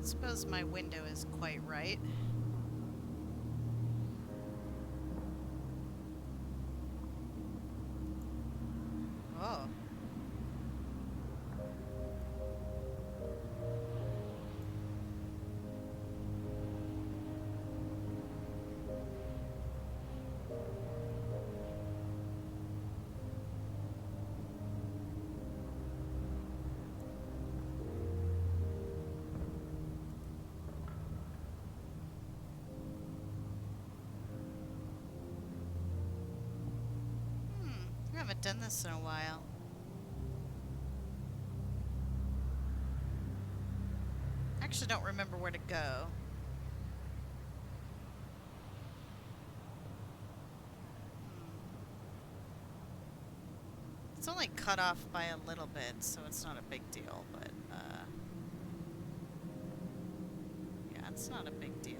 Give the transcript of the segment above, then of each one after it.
suppose my window is quite right. Oh. I haven't done this in a while. I actually don't remember where to go. It's only cut off by a little bit, so it's not a big deal, but, yeah, it's not a big deal.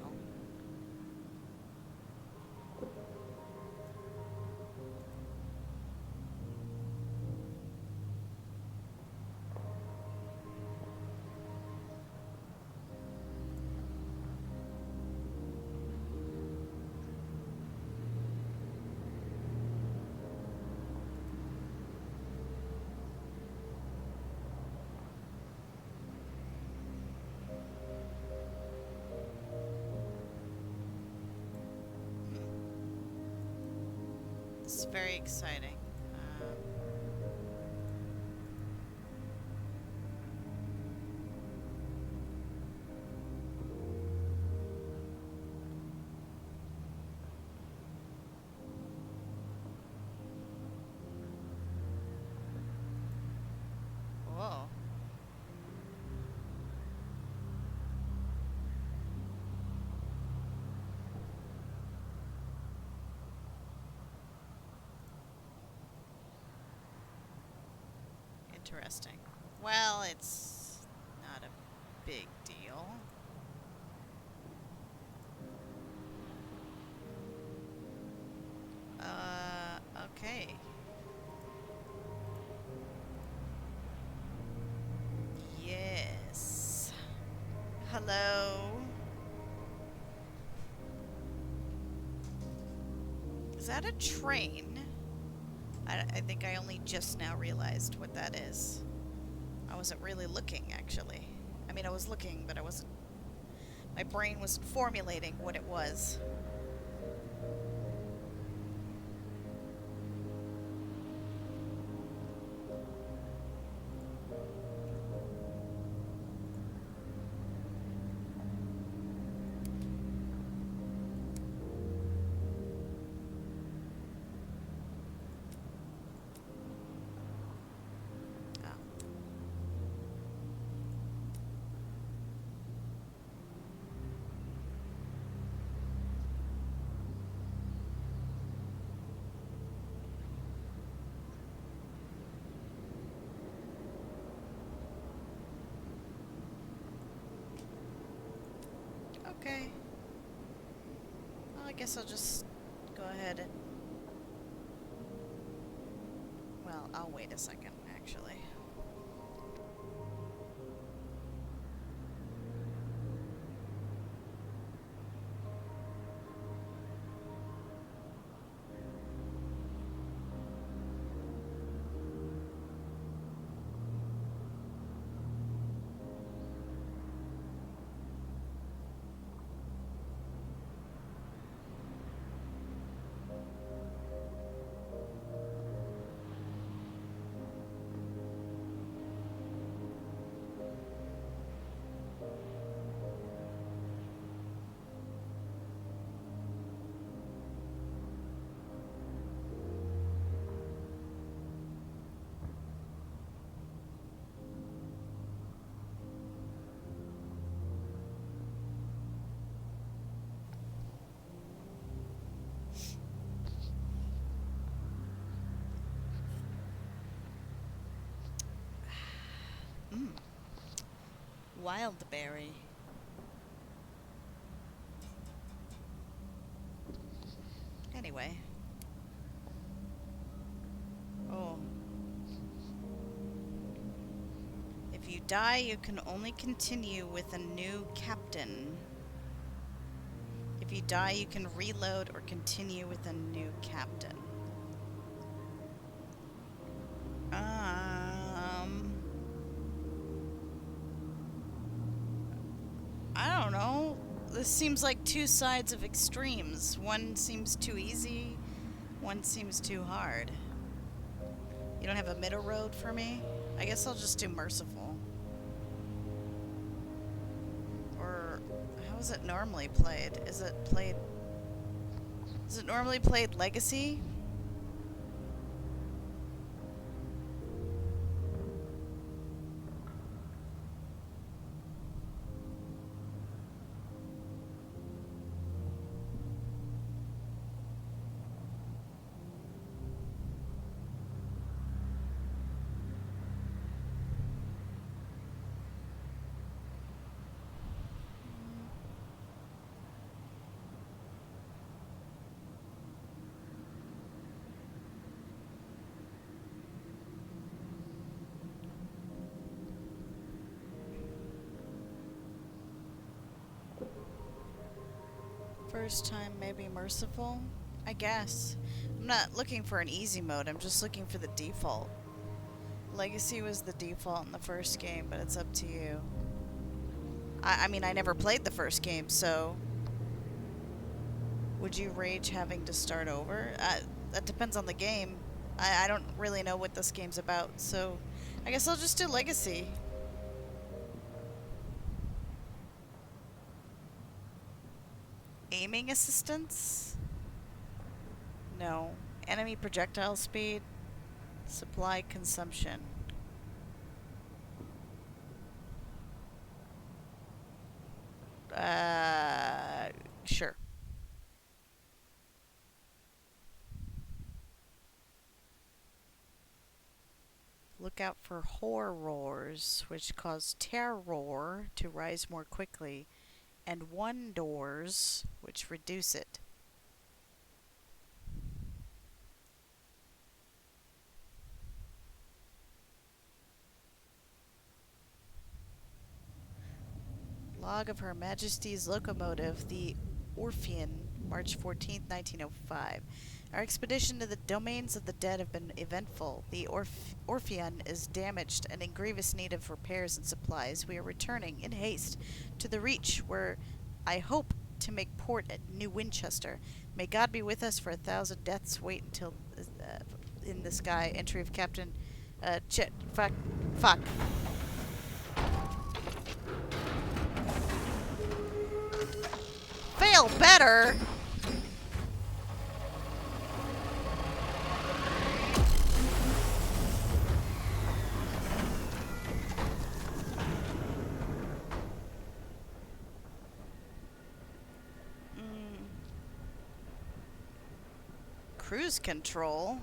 It's very exciting. Whoa. Interesting. Well, it's not a big deal. Okay. Yes. Hello. Is that a train? I think I only just now realized what that is. I wasn't really looking, actually. I mean, I was looking, but I wasn't... My brain wasn't formulating what it was. Okay. Well, I guess I'll just go ahead and... Well, I'll wait a second, actually. Wildberry. Anyway. Oh. If you die, you can only continue with a new captain. If you die, you can reload or continue with a new captain. I don't know. This seems like two sides of extremes. One seems too easy, one seems too hard. You don't have a middle road for me? I guess I'll just do merciful. Or how is it normally played? Is it normally played legacy? First time, maybe merciful? I guess. I'm not looking for an easy mode, I'm just looking for the default. Legacy was the default in the first game, but it's up to you. I mean, I never played the first game, so... Would you rage having to start over? That depends on the game. I don't really know what this game's about, so... I guess I'll just do Legacy. Aiming assistance? No. Enemy projectile speed? Supply consumption. Sure. Look out for horrors, which cause terror to rise more quickly, and wonders, which reduce it. Log of Her Majesty's locomotive, the Orphean, March 14th, 1905. Our expedition to the domains of the dead have been eventful. The Orphean is damaged and in grievous need of repairs and supplies. We are returning in haste to the Reach, where I hope to make port at New Winchester. May God be with us for 1,000 deaths. Wait until in the sky. Entry of Captain. Fuck. Fail better. Cruise control.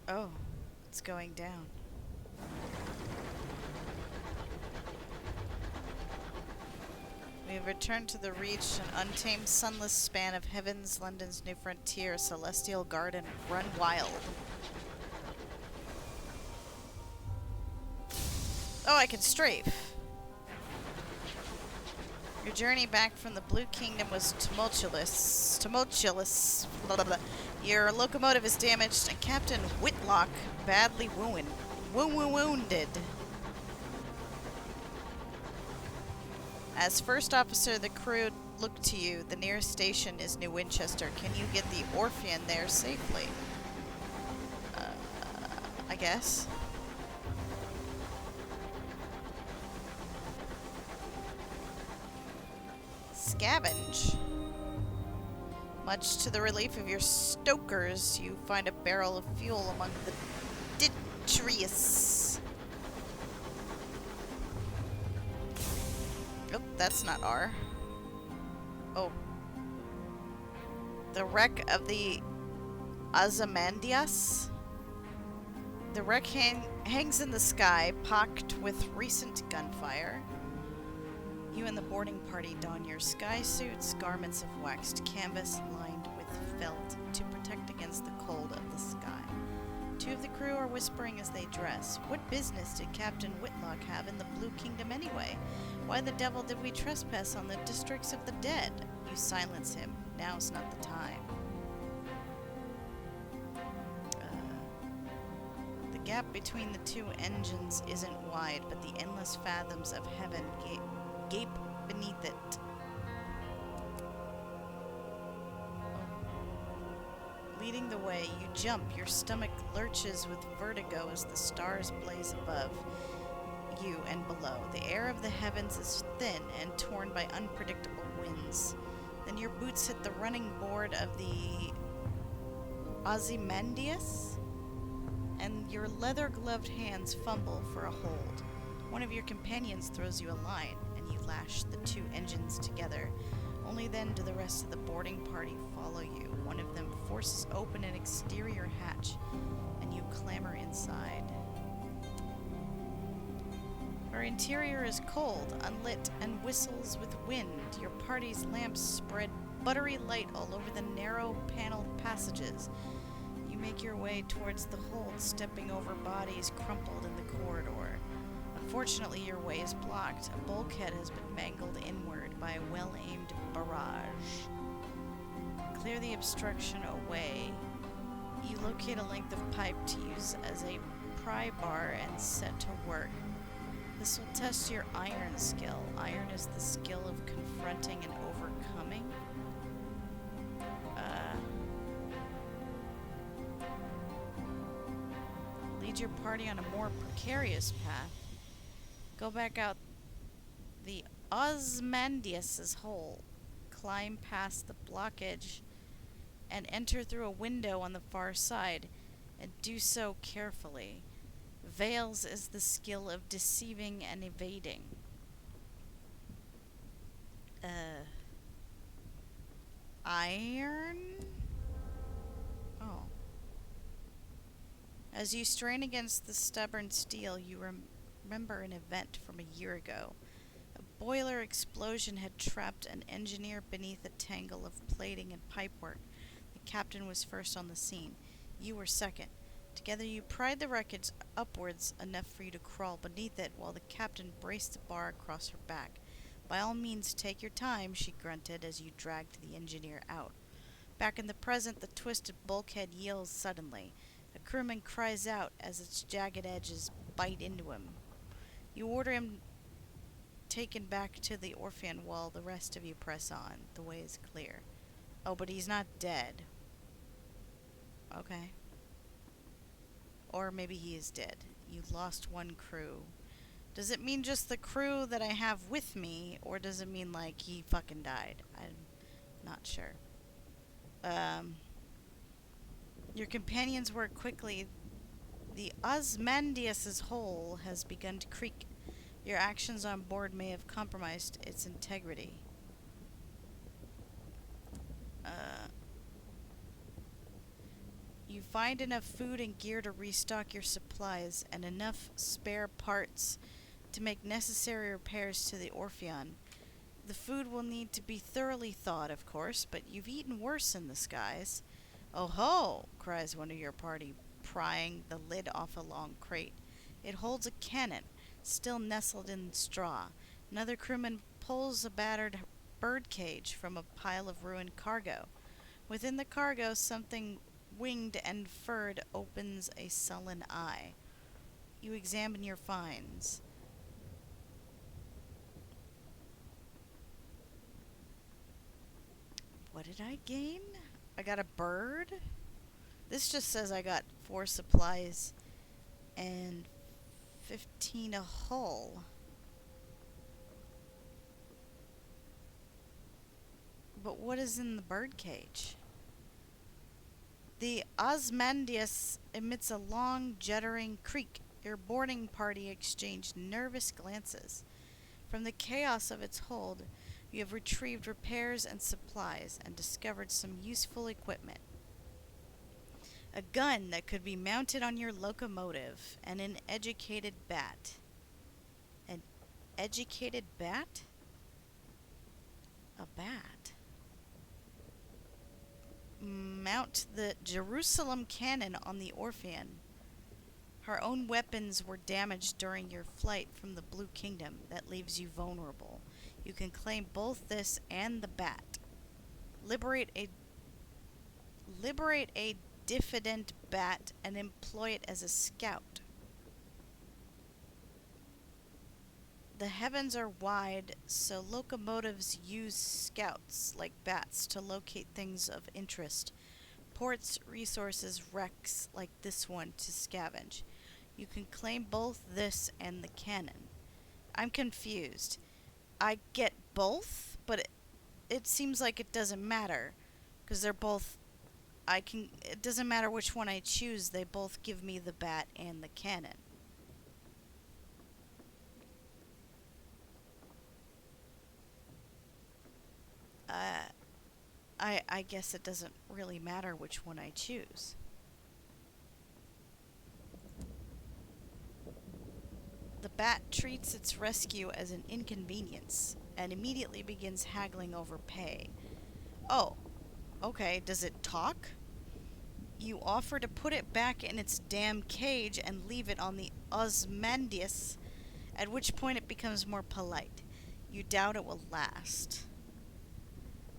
Oh, it's going down. We have returned to the Reach, an untamed sunless span of heavens, London's new frontier, celestial garden, run wild. Oh, I can strafe. Your journey back from the Blue Kingdom was tumultuous. Blah, blah, blah. Your locomotive is damaged, and Captain Whitlock badly wounded. As first officer of the crew, look to you. The nearest station is New Winchester. Can you get the Orphean there safely? I guess. Scavenge. Much to the relief of your stokers, you find a barrel of fuel among the detritus. Oh, that's not R. Oh. The wreck of the Ozymandias? The wreck hangs in the sky, pocked with recent gunfire. You and the boarding party don your sky suits, garments of waxed canvas lined with felt to protect against the cold of the sky. Two of the crew are whispering as they dress. What business did Captain Whitlock have in the Blue Kingdom anyway? Why the devil did we trespass on the districts of the dead? You silence him. Now's not the time. The gap between the two engines isn't wide, but the endless fathoms of heaven gape beneath it. Leading the way, you jump. Your stomach lurches with vertigo as the stars blaze above you and below. The air of the heavens is thin and torn by unpredictable winds. Then your boots hit the running board of the Ozymandias, and your leather-gloved hands fumble for a hold. One of your companions throws you a line, and you lash the two engines together. Only then do the rest of the boarding party follow you. One of them forces open an exterior hatch, and you clamber inside. Our interior is cold, unlit, and whistles with wind. Your party's lamps spread buttery light all over the narrow, paneled passages. You make your way towards the hold, stepping over bodies crumpled in the corridor. Unfortunately, your way is blocked. A bulkhead has been mangled inward by a well-aimed barrage. Clear the obstruction away. You locate a length of pipe to use as a pry bar and set to work. This will test your iron skill. Iron is the skill of confronting and overcoming. Lead your party on a more precarious path. Go back out the Ozymandias' hole. Climb past the blockage and enter through a window on the far side, and do so carefully. Veils is the skill of deceiving and evading. Iron? Oh. As you strain against the stubborn steel, you remember an event from a year ago. A boiler explosion had trapped an engineer beneath a tangle of plating and pipework. The captain was first on the scene. You were second. Together you pried the wreckage upwards enough for you to crawl beneath it while the captain braced the bar across her back. By all means, take your time, she grunted as you dragged the engineer out. Back in the present, the twisted bulkhead yields suddenly. A crewman cries out as its jagged edges bite into him. You order him taken back to the Orpheon while the rest of you press on. The way is clear. Oh, but he's not dead. Okay. Or maybe he is dead. You lost one crew. Does it mean just the crew that I have with me, or does it mean like he fucking died? I'm not sure. Your companions work quickly. The Ozymandias' hole has begun to creak. Your actions on board may have compromised its integrity. You find enough food and gear to restock your supplies, and enough spare parts to make necessary repairs to the Orpheon. The food will need to be thoroughly thawed, of course, but you've eaten worse in the skies. Oh ho! Cries one of your party, prying the lid off a long crate. It holds a cannon, still nestled in straw. Another crewman pulls a battered birdcage from a pile of ruined cargo. Within the cargo, something winged and furred opens a sullen eye. You examine your finds. What did I gain? I got a bird? This just says I got 4 supplies and 15 a hull. But what is in the birdcage? The Ozymandias emits a long, juddering creak. Your boarding party exchanged nervous glances. From the chaos of its hold, you have retrieved repairs and supplies and discovered some useful equipment. A gun that could be mounted on your locomotive, and an educated bat. An educated bat? smoked the Jerusalem cannon on the Orphean. Her own weapons were damaged during your flight from the Blue Kingdom. That leaves you vulnerable. You can claim both this and the bat. Liberate a diffident bat and employ it as a scout. The heavens are wide, so locomotives use scouts like bats to locate things of interest. Ports, resources, wrecks like this one to scavenge. You can claim both this and the cannon. I'm confused. I get both, but it seems like it doesn't matter because they're both it doesn't matter which one I choose, they both give me the bat and the cannon. Uh, I guess it doesn't really matter which one I choose. The bat treats its rescue as an inconvenience and immediately begins haggling over pay. Oh, okay, does it talk? You offer to put it back in its damn cage and leave it on the Osmandius, at which point it becomes more polite. You doubt it will last.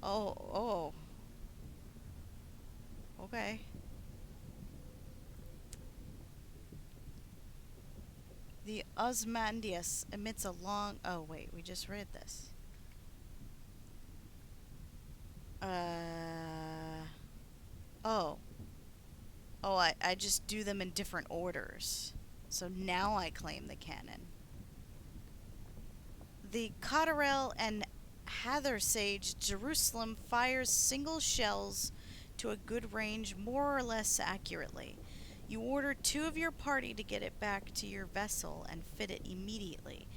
Oh, okay. The Osmandius emits a long... Oh, wait, we just read this. Oh. Oh, I just do them in different orders. So now I claim the cannon. The Cotterell and Hathersage Jerusalem fires single shells to a good range more or less accurately. You order 2 of your party to get it back to your vessel and fit it immediately.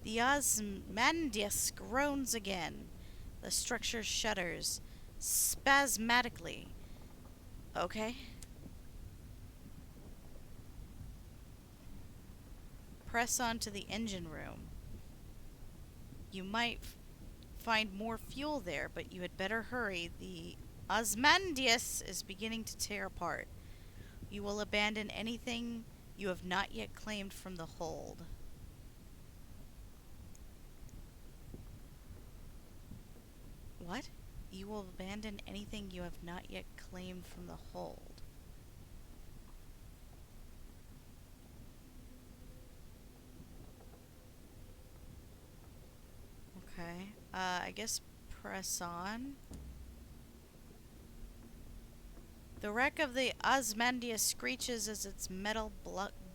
The Osmandius groans again. The structure shudders spasmodically. Okay. Press on to the engine room. You might find more fuel there, but you had better hurry. The Osmandius is beginning to tear apart. You will abandon anything you have not yet claimed from the hold. What? You will abandon anything you have not yet claimed from the hold. Okay. I guess press on. The wreck of the Osmandius screeches as its metal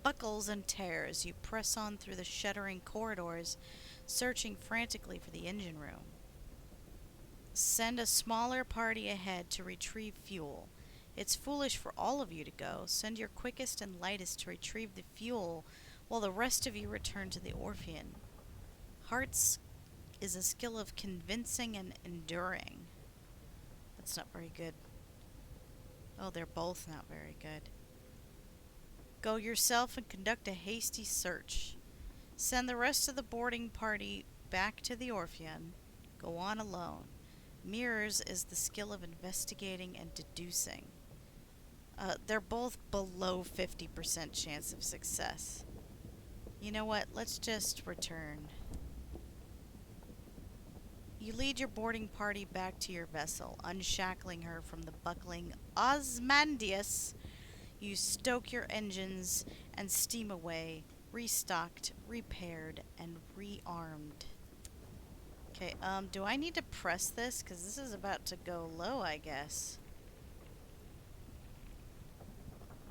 buckles and tears. You press on through the shuddering corridors, searching frantically for the engine room. Send a smaller party ahead to retrieve fuel. It's foolish for all of you to go. Send your quickest and lightest to retrieve the fuel while the rest of you return to the Orphean. Hearts is a skill of convincing and enduring. That's not very good. Oh, they're both not very good. Go yourself and conduct a hasty search. Send the rest of the boarding party back to the Orphean. Go on alone. Mirrors is the skill of investigating and deducing. They're both below 50% chance of success. You know what? Let's just return. You lead your boarding party back to your vessel, unshackling her from the buckling Osmandius. You stoke your engines and steam away, restocked, repaired, and rearmed. Okay, do I need to press this? Because this is about to go low, I guess.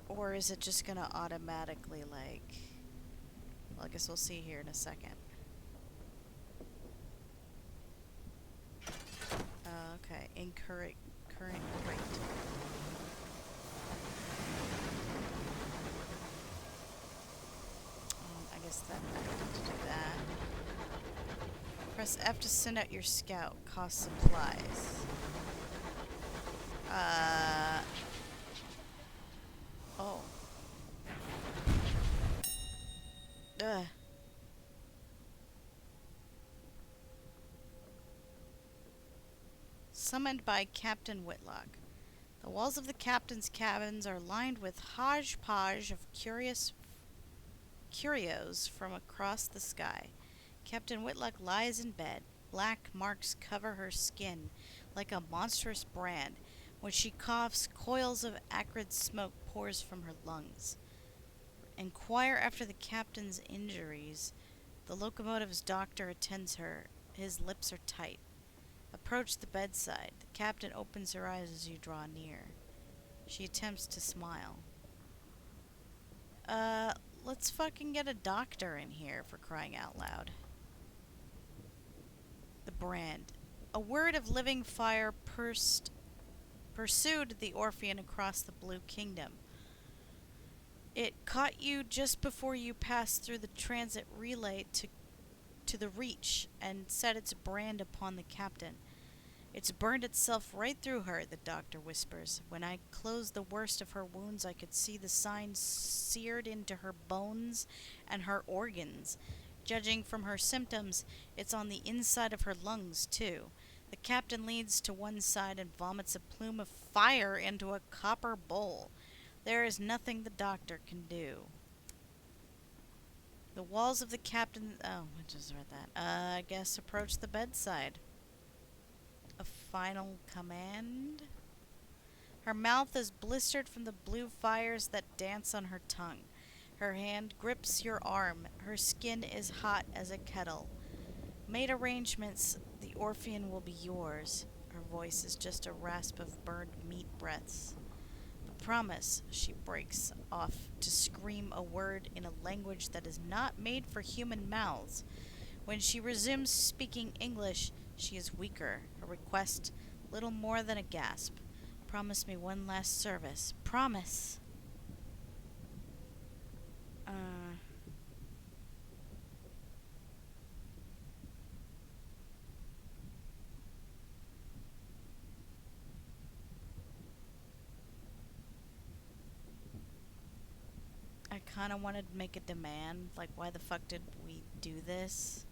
Or is it just gonna automatically, like... Well, I guess we'll see here in a second. Okay, current rate. I guess that I need to do that. Press F to send out your scout. Cost supplies. Oh. Ugh. Summoned by Captain Whitlock. The walls of the captain's cabins are lined with hodgepodge of curios from across the sky. Captain Whitlock lies in bed. Black marks cover her skin like a monstrous brand. When she coughs, coils of acrid smoke pours from her lungs. Inquire after the captain's injuries. The locomotive's doctor attends her. His lips are tight. Approach the bedside. The captain opens her eyes as you draw near. She attempts to smile. Uh, let's fucking get a doctor in here, for crying out loud. The brand. A word of living fire pursued the Orphean across the Blue Kingdom. It caught you just before you passed through the transit relay to the Reach and set its brand upon the captain. It's burned itself right through her, the doctor whispers. When I closed the worst of her wounds, I could see the sign seared into her bones and her organs. Judging from her symptoms, it's on the inside of her lungs, too. The captain leans to one side and vomits a plume of fire into a copper bowl. There is nothing the doctor can do. The walls of the captain... Oh, I just read that. I guess approach the bedside. A final command? Her mouth is blistered from the blue fires that dance on her tongue. Her hand grips your arm. Her skin is hot as a kettle. Made arrangements, the Orphean will be yours. Her voice is just a rasp of burned meat breaths. But promise, she breaks off to scream a word in a language that is not made for human mouths. When she resumes speaking English, she is weaker. Her request, little more than a gasp. Promise me one last service. Promise! I kind of wanted to make a demand. Like, why the fuck did we do this?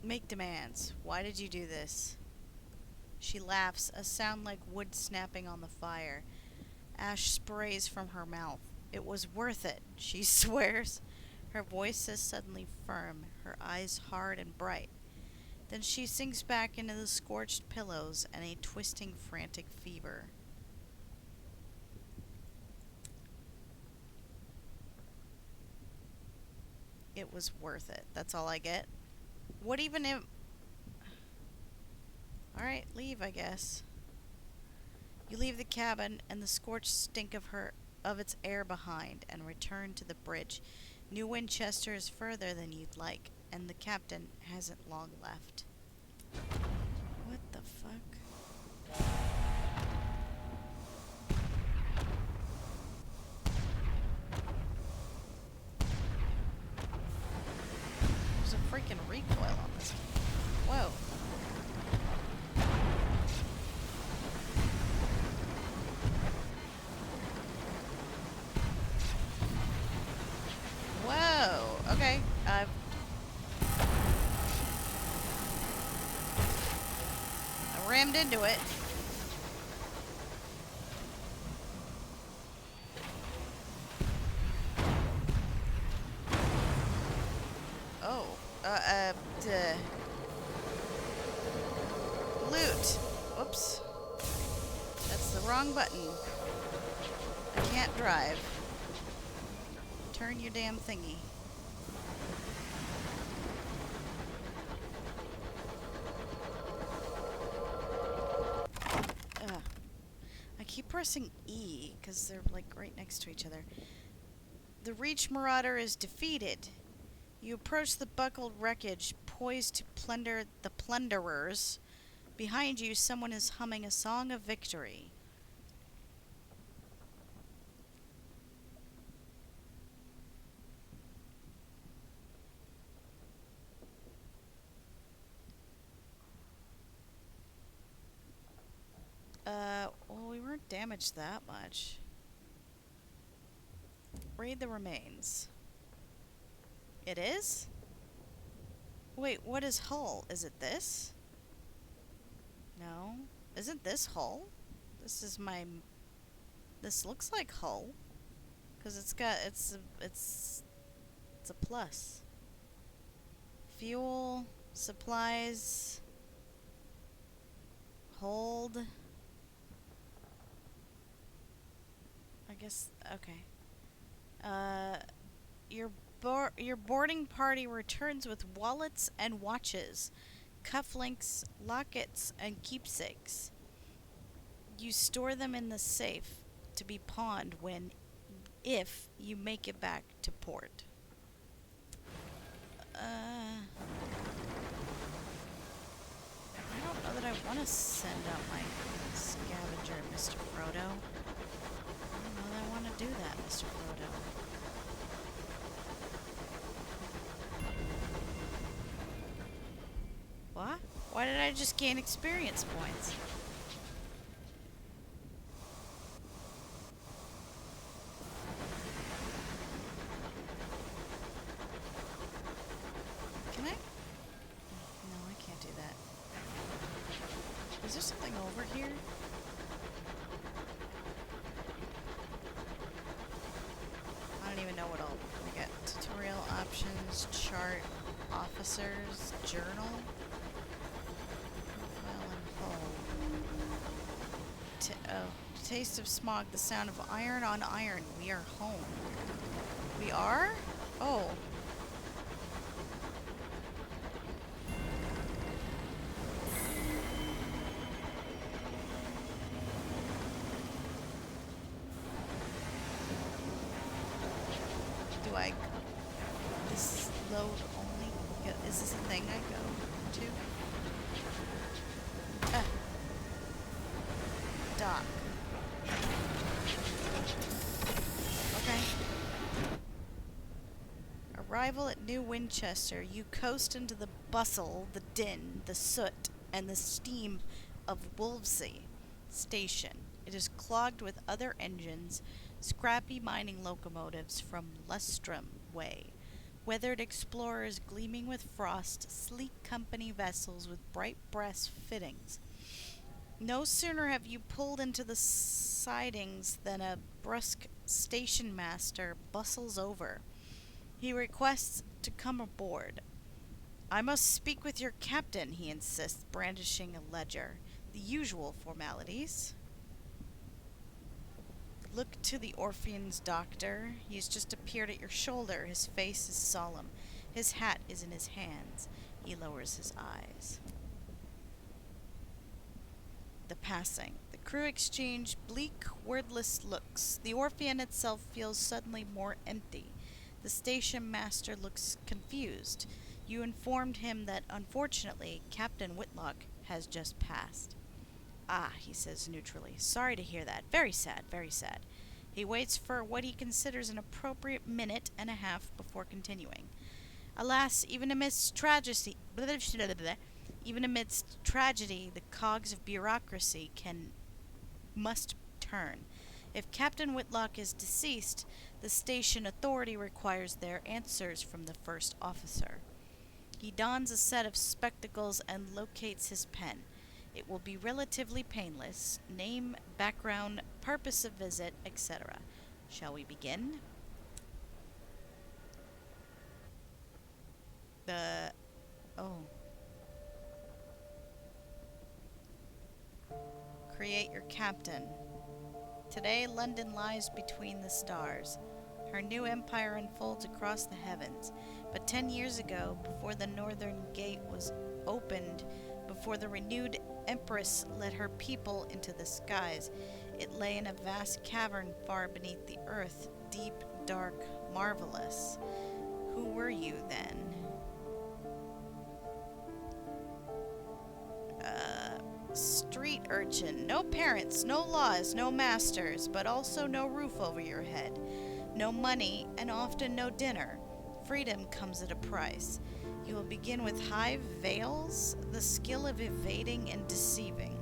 Make demands. Why did you do this? She laughs, a sound like wood snapping on the fire. Ash sprays from her mouth. It was worth it, she swears. Her voice is suddenly firm, her eyes hard and bright. Then she sinks back into the scorched pillows and a twisting, frantic fever. It was worth it. That's all I get. What even if... Alright, leave, I guess. You leave the cabin and the scorched stink of its air behind and return to the bridge. New Winchester is further than you'd like, and the captain hasn't long left. What the fuck? There's a freaking recoil on this game. Whoa. Whoa. Okay. I rammed into it. Oh. Loot. Whoops. That's the wrong button. I can't drive. Turn your damn thingy. I keep pressing E because they're like right next to each other. The Reach Marauder is defeated. You approach the buckled wreckage, poised to plunder the plunderers. Behind you, someone is humming a song of victory. damaged that much. Raid the remains. It is? Wait, what is hull? Is it this? No. Isn't this hull? This is my... This looks like hull. Because it's got... It's a plus. Fuel. Supplies. Hold. I guess... Okay. Your boarding party returns with wallets and watches, cufflinks, lockets, and keepsakes. You store them in the safe to be pawned if you make it back to port. I don't know that I want to send out my scavenger, Mr. Frodo. I don't know that I want to do that, Mr. Frodo. What? Why did I just gain experience points? Can I? No, I can't do that. Is there something over here? I don't even know what all... We got tutorial options, chart, officers, journal. Taste of smog, the sound of iron on iron. We are home. We are? Oh. Do I... This load only... Is this a thing I go to? Dock. Okay. Arrival at New Winchester. You coast into the bustle, the din, the soot, and the steam of Wolvesey Station. It is clogged with other engines, scrappy mining locomotives from Lustrum Way, weathered explorers gleaming with frost, sleek company vessels with bright brass fittings. No sooner have you pulled into the sidings than a brusque station master bustles over. He requests to come aboard. I must speak with your captain, he insists, brandishing a ledger. The usual formalities. Look to the Orphean's doctor. He has just appeared at your shoulder. His face is solemn. His hat is in his hands. He lowers his eyes. The passing. The crew exchange bleak, wordless looks. The Orphean itself feels suddenly more empty. The station master looks confused. You informed him that, unfortunately, Captain Whitlock has just passed. Ah, he says neutrally. Sorry to hear that. Very sad, very sad. He waits for what he considers an appropriate minute and a half before continuing. Alas, even amidst tragedy, the cogs of bureaucracy must turn. If Captain Whitlock is deceased, the station authority requires their answers from the first officer. He dons a set of spectacles and locates his pen. It will be relatively painless. Name, background, purpose of visit, etc. Shall we begin? Create your captain. Today, London lies between the stars. Her new empire unfolds across the heavens. But 10 years ago, before the northern gate was opened, before the renewed Empress led her people into the skies, it lay in a vast cavern far beneath the earth, deep, dark, marvelous. Who were you then? Street urchin. No parents, no laws, no masters, but also no roof over your head. No money, and often no dinner. Freedom comes at a price. You will begin with high veils, the skill of evading and deceiving.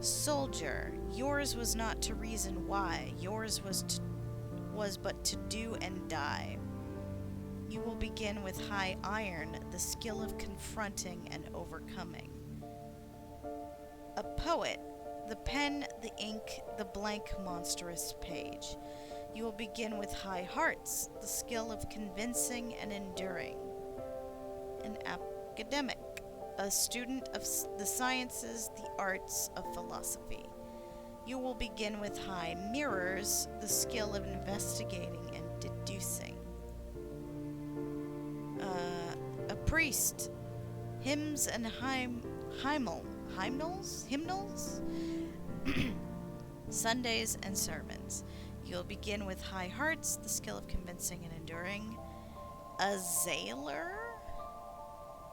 Soldier, Yours was not to reason why, yours was but to do and die. You will begin with high iron, the skill of confronting and overcoming. A poet, the pen, the ink, the blank monstrous page. You will begin with high hearts, the skill of convincing and enduring. An academic, a student of the sciences, the arts of philosophy. You will begin with high mirrors, the skill of investigating and deducing. A priest, hymns and hymnals? Sundays and sermons. You'll begin with high hearts, the skill of convincing and enduring. A sailor?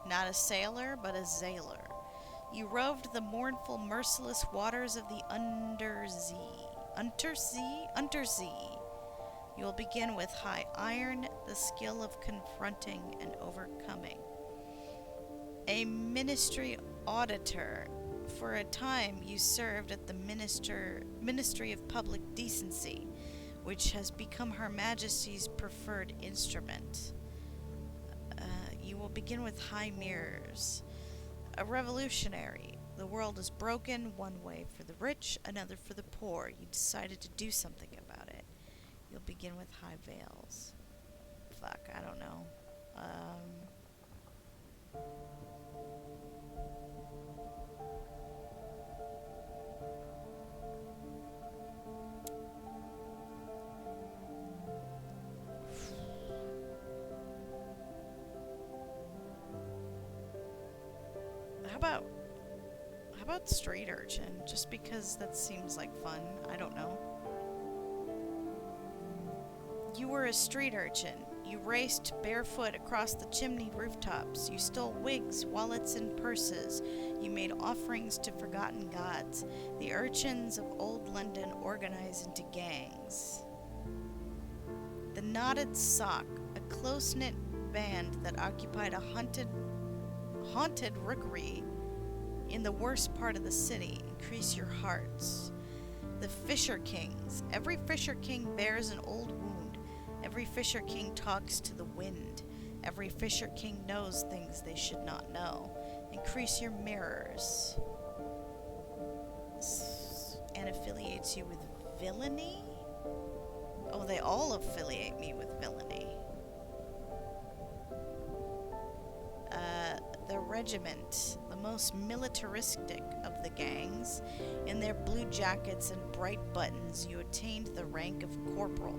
Not a sailor, but a sailor. You roved the mournful, merciless waters of the undersea. You'll begin with high iron, the skill of confronting and overcoming. A ministry auditor. For a time you served at the Ministry of Public Decency, which has become Her Majesty's preferred instrument. You will begin with high mirrors. A revolutionary. The world is broken, one way for the rich, another for the poor. You decided to do something about it. You'll begin with high veils. Fuck, I don't know. How about street urchin? Just because that seems like fun. I don't know. You were a street urchin. You raced barefoot across the chimney rooftops. You stole wigs, wallets, and purses. You made offerings to forgotten gods. The urchins of old London organized into gangs. The Knotted Sock, a close-knit band that occupied a haunted rookery in the worst part of the city. Increase your hearts. The Fisher Kings. Every Fisher King bears an old wound. Every Fisher King talks to the wind. Every Fisher King knows things they should not know. Increase your mirrors. And affiliates you with villainy? Oh, they all affiliate me with villainy. The regiment, the most militaristic of the gangs. In their blue jackets and bright buttons, you attained the rank of corporal.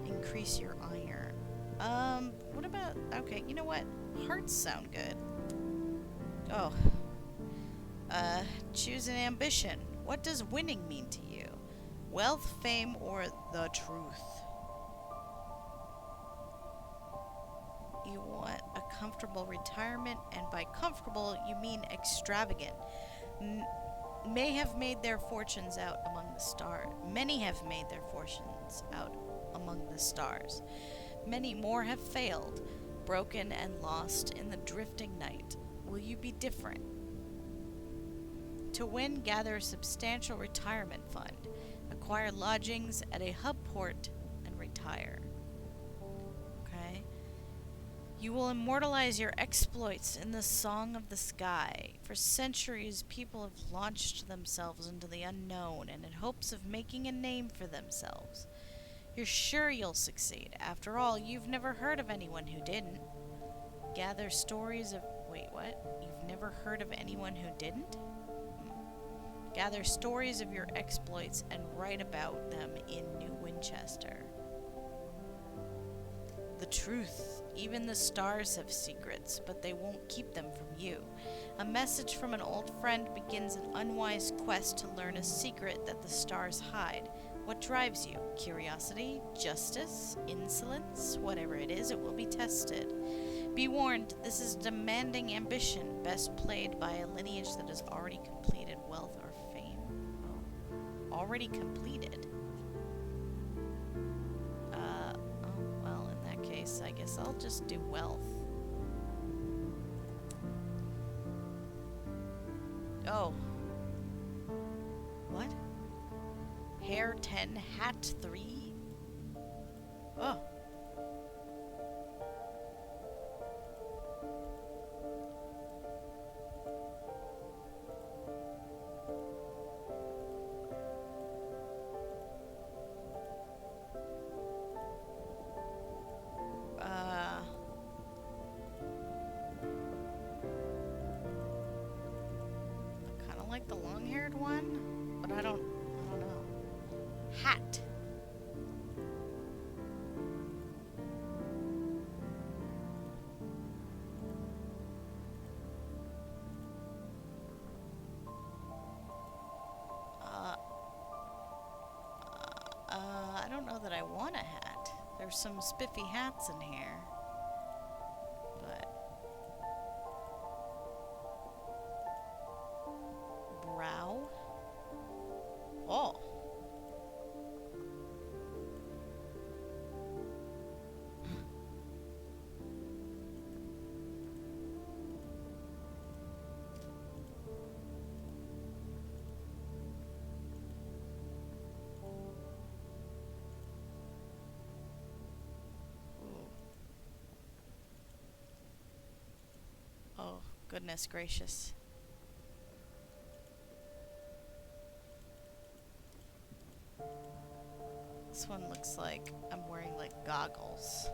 Increase your iron. What about... Okay, you know what? Hearts sound good. Oh. Choose an ambition. What does winning mean to you? Wealth, fame, or the truth? You want a comfortable retirement, and by comfortable, you mean extravagant. May have made their fortunes out among the stars. Many have made their fortunes out among the stars. Many more have failed, broken and lost in the drifting night. Will you be different? To win, gather a substantial retirement fund. Acquire lodgings at a hub port and retire. Okay? You will immortalize your exploits in the song of the sky. For centuries, people have launched themselves into the unknown and in hopes of making a name for themselves. You're sure you'll succeed. After all, you've never heard of anyone who didn't. Gather stories of... Wait, what? You've never heard of anyone who didn't? Gather stories of your exploits and write about them in New Winchester. The truth. Even the stars have secrets, but they won't keep them from you. A message from an old friend begins an unwise quest to learn a secret that the stars hide. What drives you? Curiosity? Justice? Insolence? Whatever it is, it will be tested. Be warned, this is demanding ambition, best played by a lineage that has already completed wealth or fame. Oh, already completed. Well, in that case, I guess I'll just do wealth. Oh. What? Hair 10, hat 3. Oh. I kind of like the long-haired one, but I don't know. Hat. I don't know that I want a hat. There's some spiffy hats in here. But brow. Oh. Oh, goodness gracious. This one looks like I'm wearing like goggles.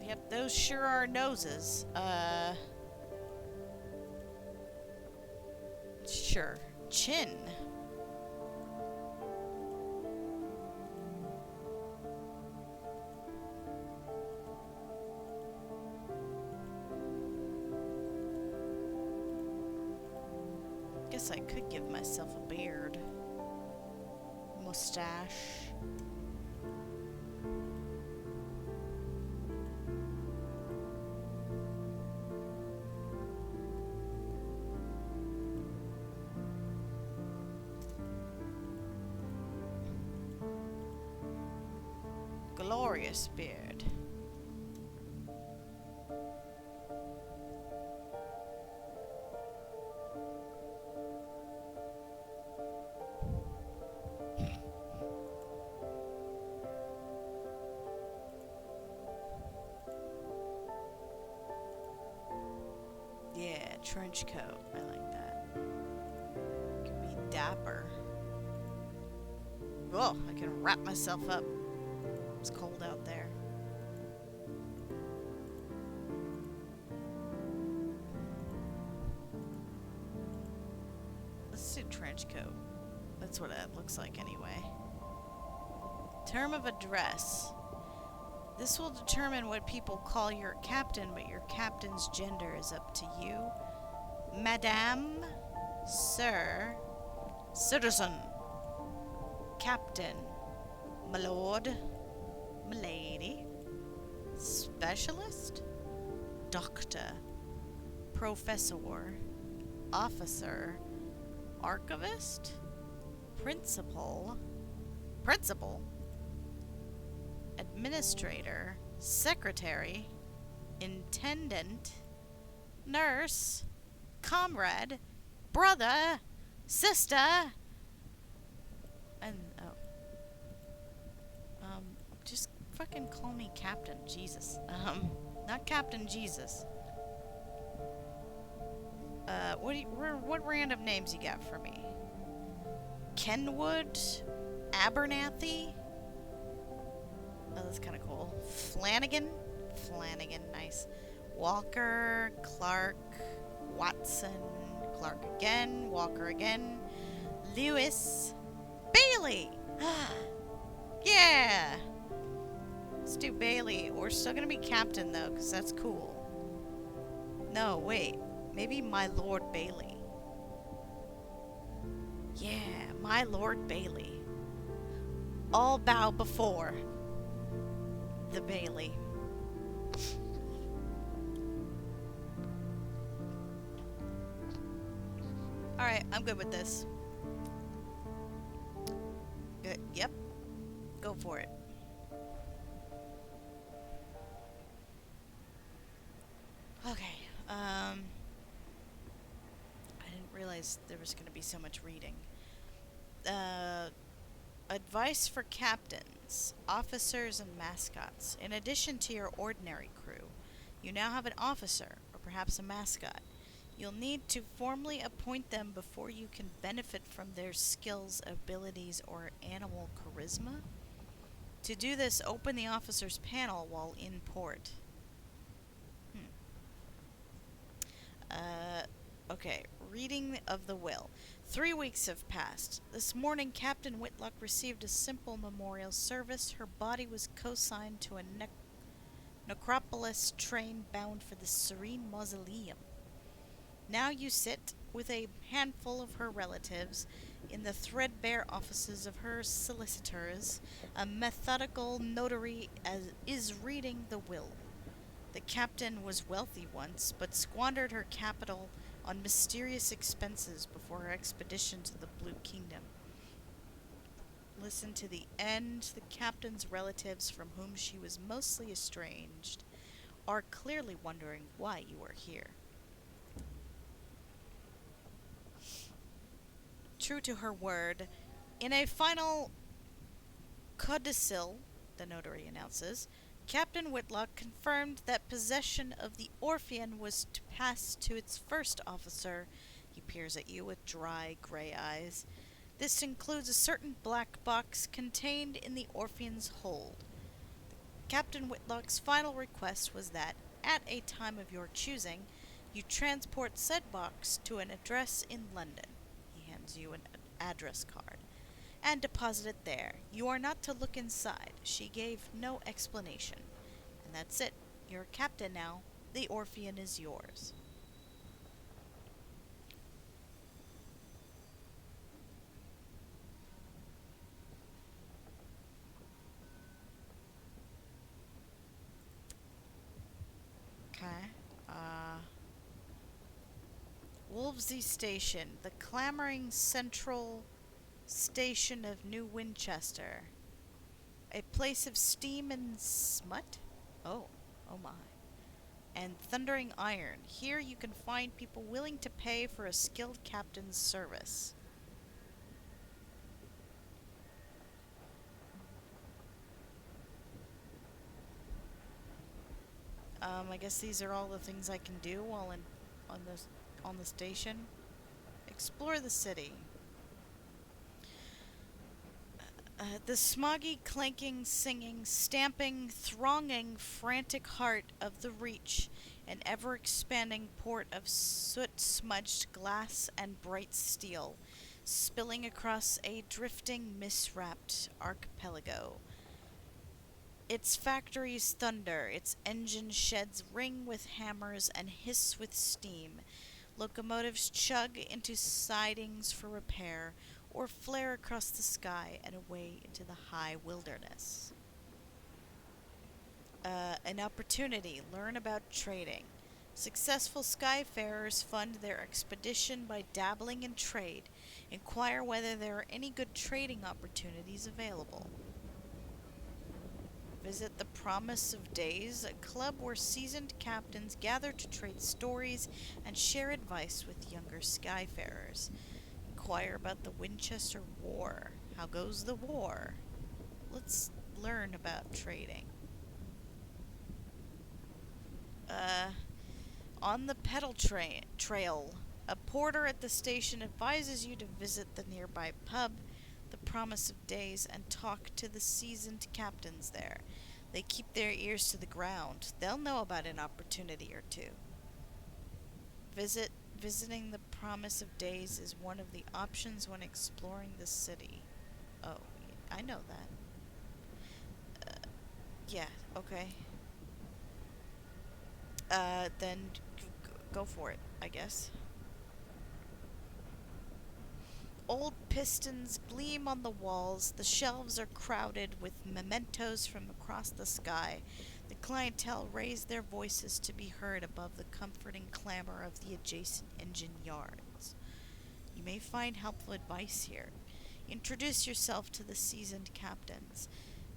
Yep, those sure are noses. Sure. Chin. Guess I could give myself a beard. Mustache. Glorious beard. Yeah, trench coat. I like that. Can be dapper. Oh, I can wrap myself up. It's cold out there. Let's do trench coat. That's what it looks like anyway. Term of address. This will determine what people call your captain, but your captain's gender is up to you. Madame, sir, citizen, captain, my lord, milady, specialist, doctor, professor, officer, archivist, principal, administrator, secretary, intendant, nurse, comrade, brother, sister, and just fucking call me Captain Jesus. Not Captain Jesus. What random names you got for me? Kenwood, Abernathy. Oh, that's kind of cool. Flanagan, nice. Walker, Clark, Watson, Clark again, Walker again, Lewis, Bailey. Yeah. Let's do Bailey. We're still gonna be captain though, because that's cool. No, wait. Maybe my Lord Bailey. Yeah, my Lord Bailey. All bow before the Bailey. Alright, I'm good with this. Good. Yep. Go for it. Okay. I didn't realize there was going to be so much reading. Uh, Advice for captains, officers, and mascots. In addition to your ordinary crew, you now have an officer, or perhaps a mascot. You'll need to formally appoint them before you can benefit from their skills, abilities, or animal charisma. To do this, open the officer's panel while in port. Hmm. Uh, okay, reading of the will. 3 weeks have passed. This morning, Captain Whitlock received a simple memorial service. Her body was co-signed to a necropolis train bound for the serene mausoleum. Now you sit, with a handful of her relatives, in the threadbare offices of her solicitors. A methodical notary is reading the will. The captain was wealthy once, but squandered her capital on mysterious expenses before her expedition to the Blue Kingdom. Listen to the end. The captain's relatives, from whom she was mostly estranged, are clearly wondering why you are here. True to her word, in a final codicil, the notary announces, Captain Whitlock confirmed that possession of the Orphean was to pass to its first officer. He peers at you with dry, gray eyes. This includes a certain black box contained in the Orphean's hold. Captain Whitlock's final request was that, at a time of your choosing, you transport said box to an address in London. He hands you an address card. And deposit it there. You are not to look inside. She gave no explanation. And that's it. You're a captain now. The Orphean is yours. Okay. Wolvesy Station, the clamoring central station of New Winchester. A place of steam and smut? Oh, oh my. And thundering iron. Here you can find people willing to pay for a skilled captain's service. I guess these are all the things I can do while on this on the station. Explore the city. The smoggy, clanking, singing, stamping, thronging, frantic heart of the Reach, an ever expanding port of soot smudged glass and bright steel, spilling across a drifting, mist wrapped archipelago. Its factories thunder, its engine sheds ring with hammers and hiss with steam. Locomotives chug into sidings for repair, or flare across the sky and away into the high wilderness. An opportunity. Learn about trading. Successful skyfarers fund their expedition by dabbling in trade. Inquire whether there are any good trading opportunities available. Visit the Promise of Days, a club where seasoned captains gather to trade stories and share advice with younger skyfarers. Inquire about the Winchester War. How goes the war? Let's learn about trading. Uh, on the trail, a porter at the station advises you to visit the nearby pub, the Promise of Days, and talk to the seasoned captains there. They keep their ears to the ground. They'll know about an opportunity or two. Visiting the Promise of Days is one of the options when exploring the city. Oh, I know that. Yeah, okay. Then go for it, I guess. Old pistons gleam on the walls. The shelves are crowded with mementos from across the sky. The clientele raise their voices to be heard above the comforting clamor of the adjacent engine yards. You may find helpful advice here. Introduce yourself to the seasoned captains.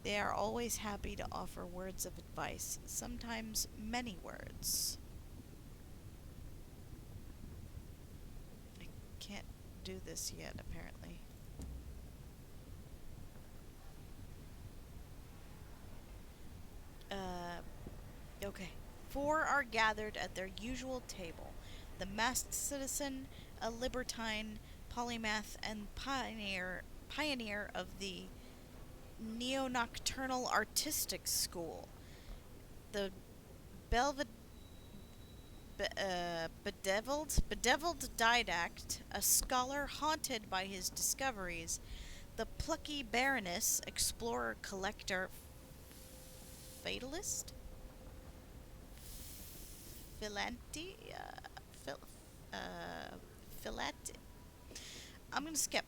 They are always happy to offer words of advice, sometimes many words. can't do this yet, apparently. Okay. Four are gathered at their usual table. The masked citizen, a libertine, polymath, and pioneer of the neo-nocturnal artistic school. The Belved bedeviled didact, a scholar haunted by his discoveries, the plucky baroness, explorer, collector, fatalist, philanti, phil, uh, philat. I'm gonna skip.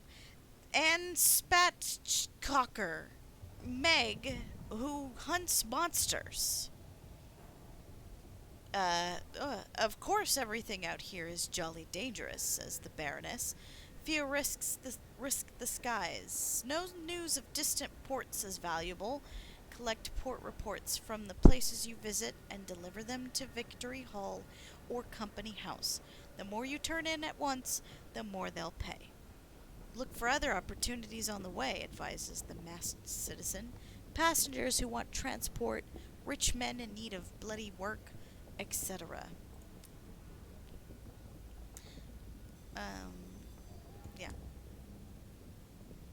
And Spatchcocker, Meg, who hunts monsters. Of course everything out here is jolly dangerous, says the Baroness. Few risk the skies. No news of distant ports is valuable. Collect port reports from the places you visit and deliver them to Victory Hall or Company House. The more you turn in at once, the more they'll pay. Look for other opportunities on the way, advises the masked citizen. Passengers who want transport, rich men in need of bloody work, etc. Um, yeah.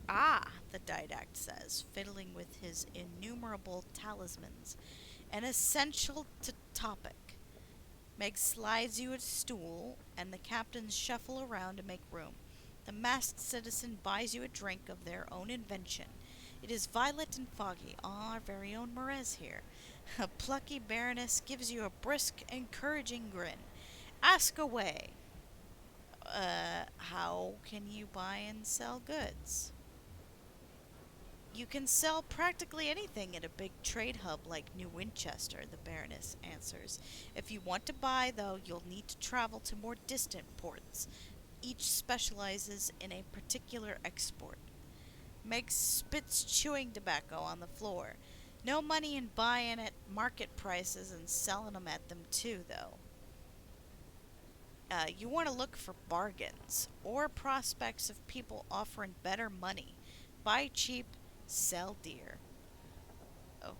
Ah, the didact says, fiddling with his innumerable talismans. An essential topic. Meg slides you a stool, and the captains shuffle around to make room. The masked citizen buys you a drink of their own invention. It is violet and foggy. Ah, our very own Merez here. A plucky baroness gives you a brisk, encouraging grin. Ask away. How can you buy and sell goods? You can sell practically anything at a big trade hub like New Winchester, the Baroness answers. If you want to buy, though, you'll need to travel to more distant ports. Each specializes in a particular export. Meg spits chewing tobacco on the floor. No money in buying at market prices and selling them at them, too, though. You want to look for bargains or prospects of people offering better money. Buy cheap, sell dear. Oh.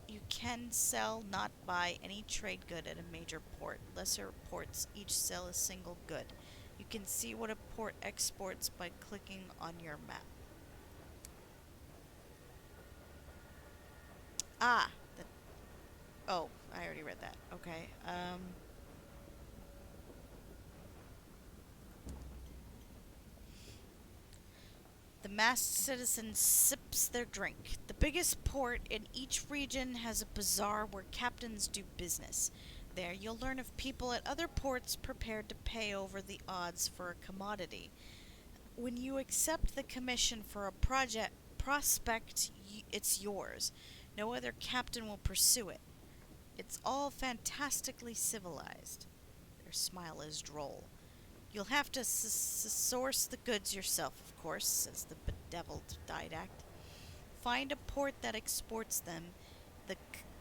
You can sell, not buy, any trade good at a major port. Lesser ports each sell a single good. You can see what a port exports by clicking on your map. Ah, the, oh, I already read that. Okay. The masked citizen sips their drink. The biggest port in each region has a bazaar where captains do business. There you'll learn of people at other ports prepared to pay over the odds for a commodity. When you accept the commission for a prospect, it's yours. No other captain will pursue it. It's all fantastically civilized. Their smile is droll. You'll have to source the goods yourself, of course, says the bedeviled didact. Find a port that exports them. The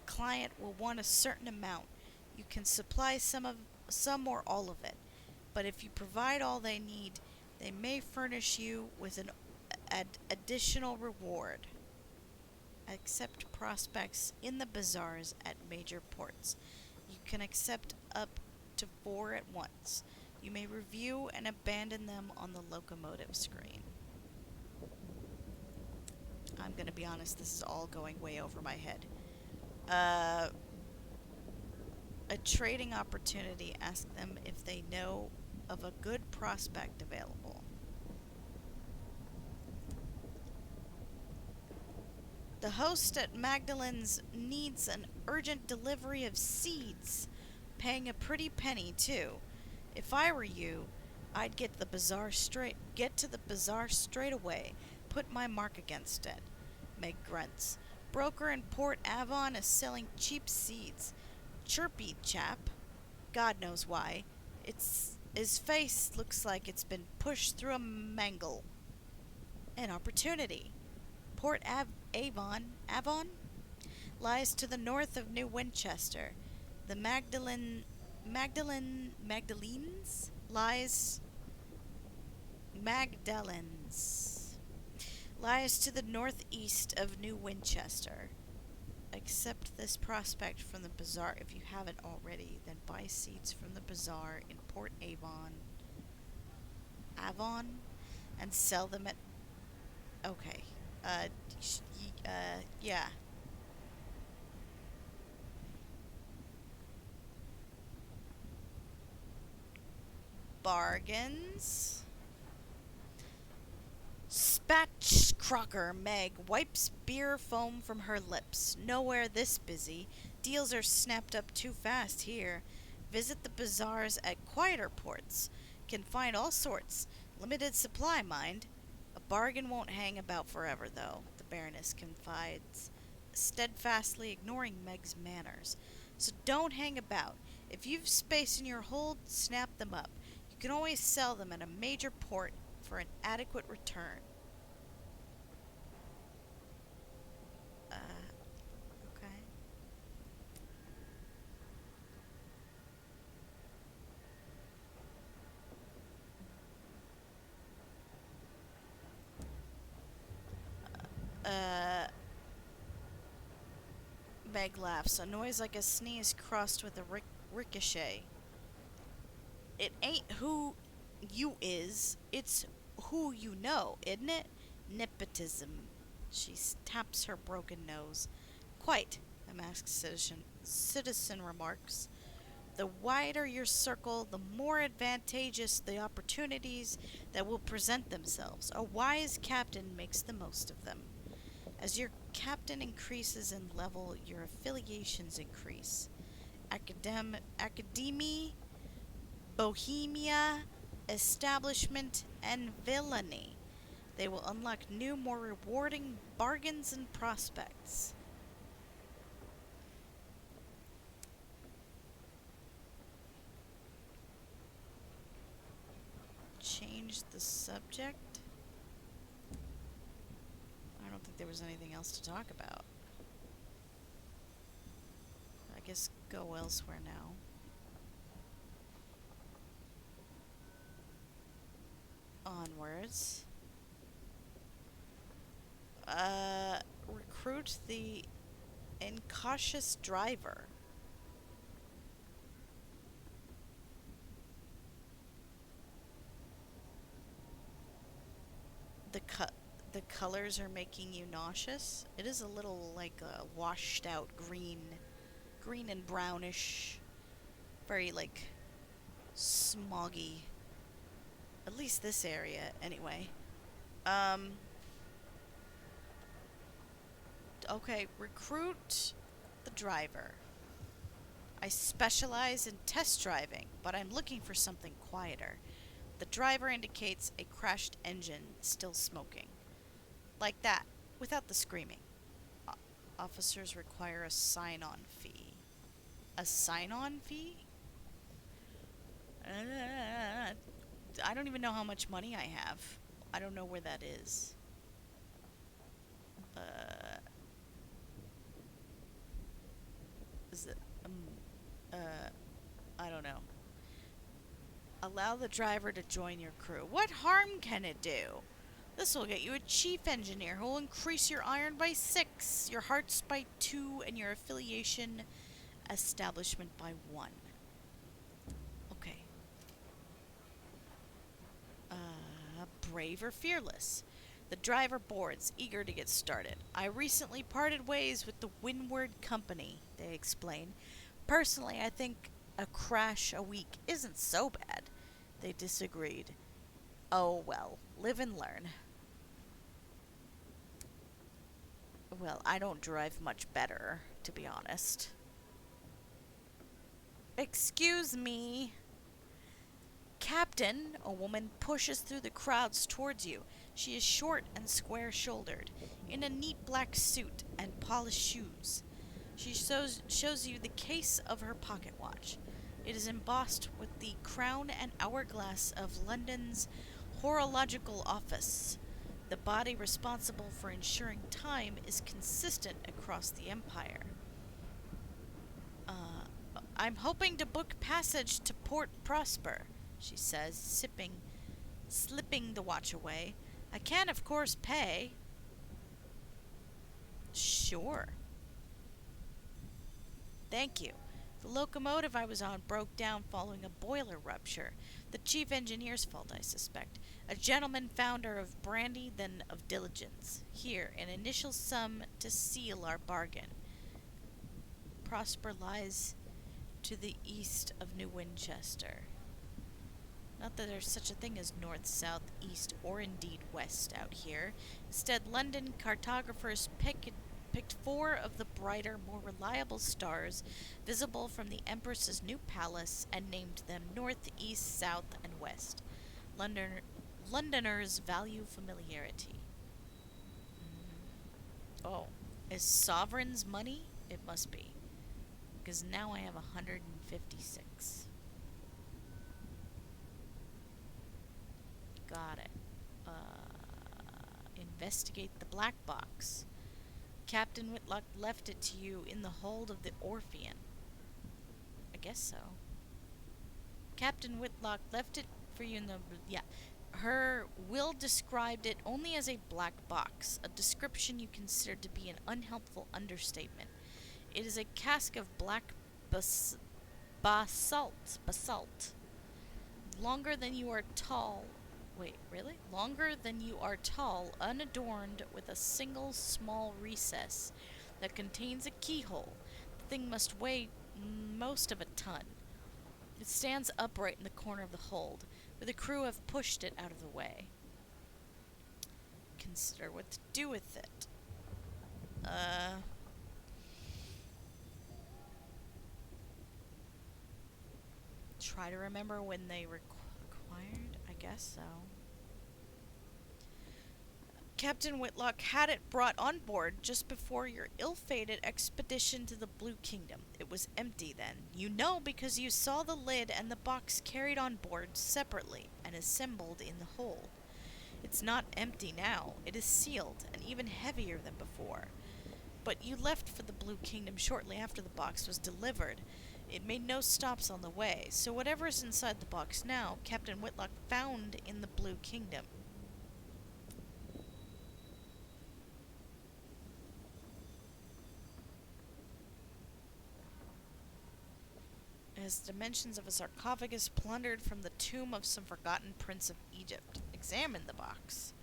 client will want a certain amount. You can supply some or all of it. But if you provide all they need, they may furnish you with an additional reward. Accept prospects in the bazaars at major ports. You can accept up to 4 at once. You may review and abandon them on the locomotive screen. I'm going to be honest, this is all going way over my head. A trading opportunity. Ask them if they know of a good prospect available. The host at Magdalen's needs an urgent delivery of seeds, paying a pretty penny, too. If I were you, I'd get to the bazaar straight away. Put my mark against it. Meg grunts. Broker in Port Avon is selling cheap seeds. Chirpy chap. God knows why. His face looks like it's been pushed through a mangle. An opportunity. Port Avon lies to the north of New Winchester. The Magdalen Magdalene's lies Magdalene's lies to the northeast of New Winchester. Accept this prospect from the bazaar if you haven't already, then buy seeds from the bazaar in Port Avon, and sell them at. Okay. Uh, yeah. Bargains. Spatch Crocker Meg wipes beer foam from her lips. Nowhere this busy. Deals are snapped up too fast here. Visit the bazaars at quieter ports. Can find all sorts. Limited supply, mind. A bargain won't hang about forever, though, the Baroness confides, steadfastly ignoring Meg's manners. So don't hang about. If you've space in your hold, snap them up. You can always sell them at a major port for an adequate return. Uh, okay. Uh, Meg laughs, a noise like a sneeze crossed with a ricochet. It ain't who you is, it's who you know, isn't it? Nepotism. She taps her broken nose. Quite, the masked citizen remarks. The wider your circle, the more advantageous the opportunities that will present themselves. A wise captain makes the most of them. As your captain increases in level, your affiliations increase. Academy, Bohemia, establishment, and villainy. They will unlock new, more rewarding bargains and prospects. Change the subject? I don't think there was anything else to talk about. I guess go elsewhere now. Onwards. Recruit the incautious driver. The colors are making you nauseous. It is a little like a washed out green and brownish, very like smoggy. At least this area, anyway. Um. Okay, recruit the driver. I specialize in test driving, but I'm looking for something quieter. The driver indicates a crashed engine still smoking. Like that, without the screaming. Officers require a sign-on fee. A sign-on fee? I don't even know how much money I have. I don't know where that is. Is it? I don't know. Allow the driver to join your crew. What harm can it do? This will get you a chief engineer who will increase your iron by 6, your hearts by 2, and your affiliation establishment by 1. Okay. Brave or fearless? The driver boards, eager to get started. I recently parted ways with the Windward Company, they explain. Personally, I think a crash a week isn't so bad. They disagreed. Oh well, live and learn. Well, I don't drive much better, to be honest. Excuse me. Captain, a woman pushes through the crowds towards you. She is short and square-shouldered, in a neat black suit and polished shoes. She shows you the case of her pocket watch. It is embossed with the crown and hourglass of London's Horological Office. The body responsible for ensuring time is consistent across the empire. I'm hoping to book passage to Port Prosper, she says, slipping the watch away. I can, of course, pay. Sure. Thank you. The locomotive I was on broke down following a boiler rupture. The chief engineer's fault, I suspect. A gentleman founder of brandy, then of diligence. Here, an initial sum to seal our bargain. Prosper lies to the east of New Winchester. Not that there's such a thing as north, south, east, or indeed west out here. Instead, London cartographers picked 4 of the brighter, more reliable stars visible from the Empress's new palace and named them north, east, south, and west. Londoners value familiarity. Oh, is sovereign's money? It must be. Because now I have 156. Got it. Investigate the black box. Captain Whitlock left it to you in the hold of the Orphean. I guess so. Captain Whitlock left it for you in the... Yeah. Her will described it only as a black box, a description you considered to be an unhelpful understatement. It is a cask of black basalt. Longer than you are tall. Wait, really? Longer than you are tall, unadorned with a single small recess that contains a keyhole. The thing must weigh most of a ton. It stands upright in the corner of the hold, where the crew have pushed it out of the way. Consider what to do with it. Try to remember when they required? I guess so. Captain Whitlock had it brought on board just before your ill-fated expedition to the Blue Kingdom. It was empty then. You know because you saw the lid and the box carried on board separately and assembled in the hold. It's not empty now. It is sealed and even heavier than before. But you left for the Blue Kingdom shortly after the box was delivered. It made no stops on the way, so whatever is inside the box now, Captain Whitlock found in the Blue Kingdom. It has dimensions of a sarcophagus plundered from the tomb of some forgotten prince of Egypt. Examine the box.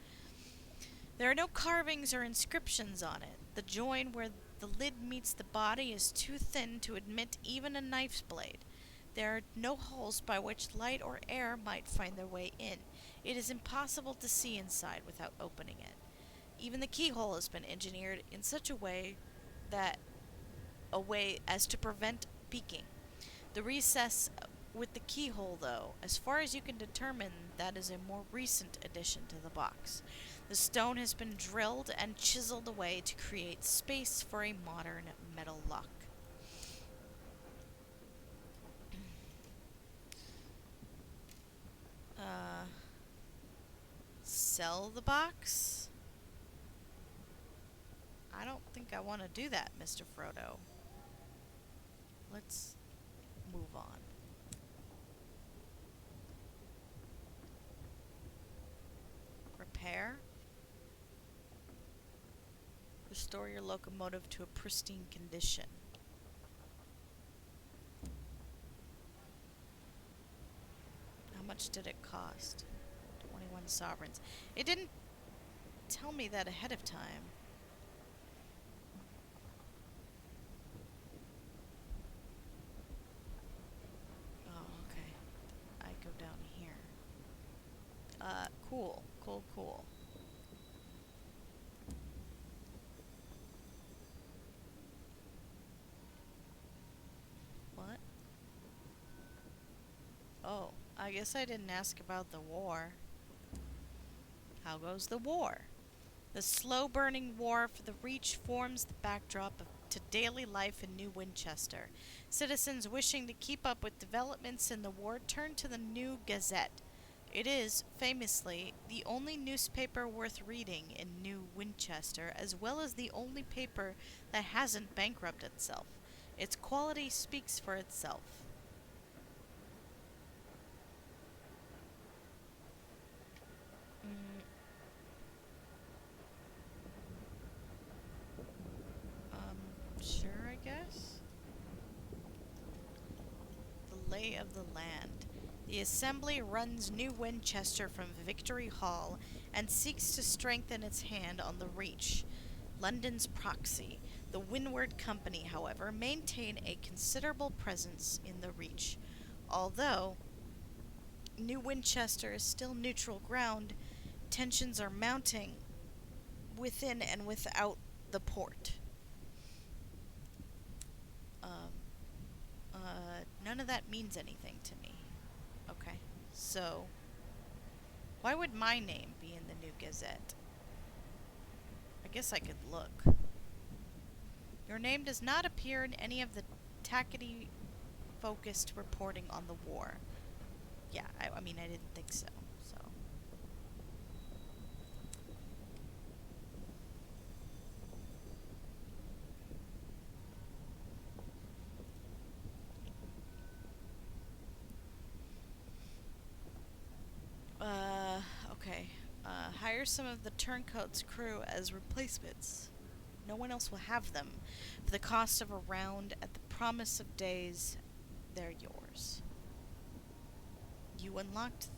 There are no carvings or inscriptions on it. The join where the lid meets the body is too thin to admit even a knife's blade. There are no holes by which light or air might find their way in. It is impossible to see inside without opening it. Even the keyhole has been engineered in such a way as to prevent peeking. The recess with the keyhole, though, as far as you can determine, that is a more recent addition to the box. The stone has been drilled and chiseled away to create space for a modern metal lock. Sell the box? I don't think I want to do that, Mr. Frodo. Let's move on. Repair. Restore your locomotive to a pristine condition. How much did it cost? 21 sovereigns. It didn't tell me that ahead of time. Oh, okay. I go down here. Cool. Cool. What? Oh, I guess I didn't ask about the war. How goes the war? The slow-burning war for the Reach forms the backdrop to daily life in New Winchester. Citizens wishing to keep up with developments in the war turn to the New Gazette. It is, famously, the only newspaper worth reading in New Winchester, as well as the only paper that hasn't bankrupted itself. Its quality speaks for itself. Mm, sure, I guess. The lay of the land. The Assembly runs New Winchester from Victory Hall and seeks to strengthen its hand on the Reach, London's proxy. The Windward Company, however, maintain a considerable presence in the Reach. Although New Winchester is still neutral ground, tensions are mounting within and without the port. Um, None of that means anything to me. Okay, so why would my name be in the New Gazette? I guess I could look. Your name does not appear in any of the tackety focused reporting on the war. Yeah, I mean, I didn't think so. Okay. Hire some of the turncoats' crew as replacements. No one else will have them. For the cost of a round at the promise of days, they're yours. You unlocked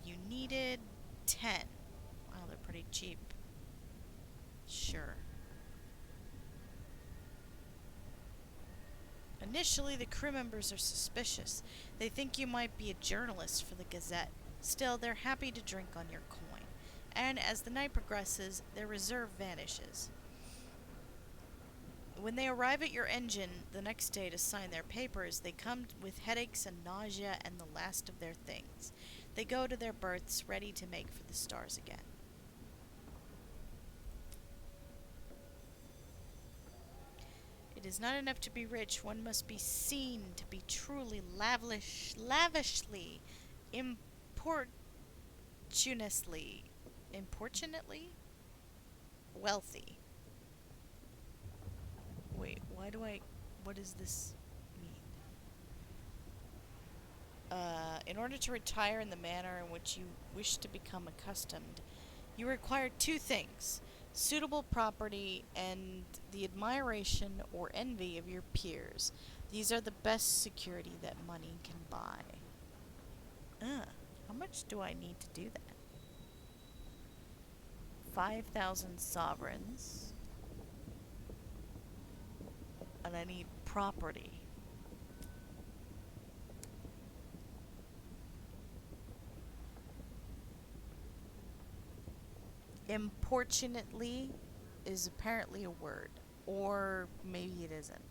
you needed 10. Wow, they're pretty cheap. Sure. Initially, the crew members are suspicious. They think you might be a journalist for the Gazette. Still, they're happy to drink on your coin. And as the night progresses, their reserve vanishes. When they arrive at your engine the next day to sign their papers, they come with headaches and nausea and the last of their things. They go to their berths, ready to make for the stars again. It is not enough to be rich, one must be seen to be truly lavishly, importunately wealthy. Wait, what does this mean? In order to retire in the manner in which you wish to become accustomed, you require two things: suitable property and the admiration or envy of your peers. These are the best security that money can buy. How much do I need to do that? 5,000 sovereigns. And I need property. Importunately is apparently a word. Or maybe it isn't.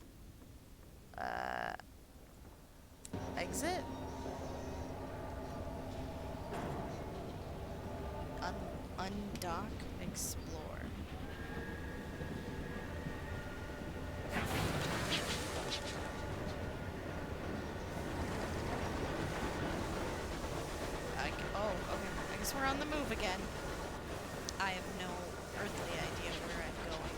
Exit? Undock, explore. Oh, okay. I guess we're on the move again. I have no earthly idea where I'm going.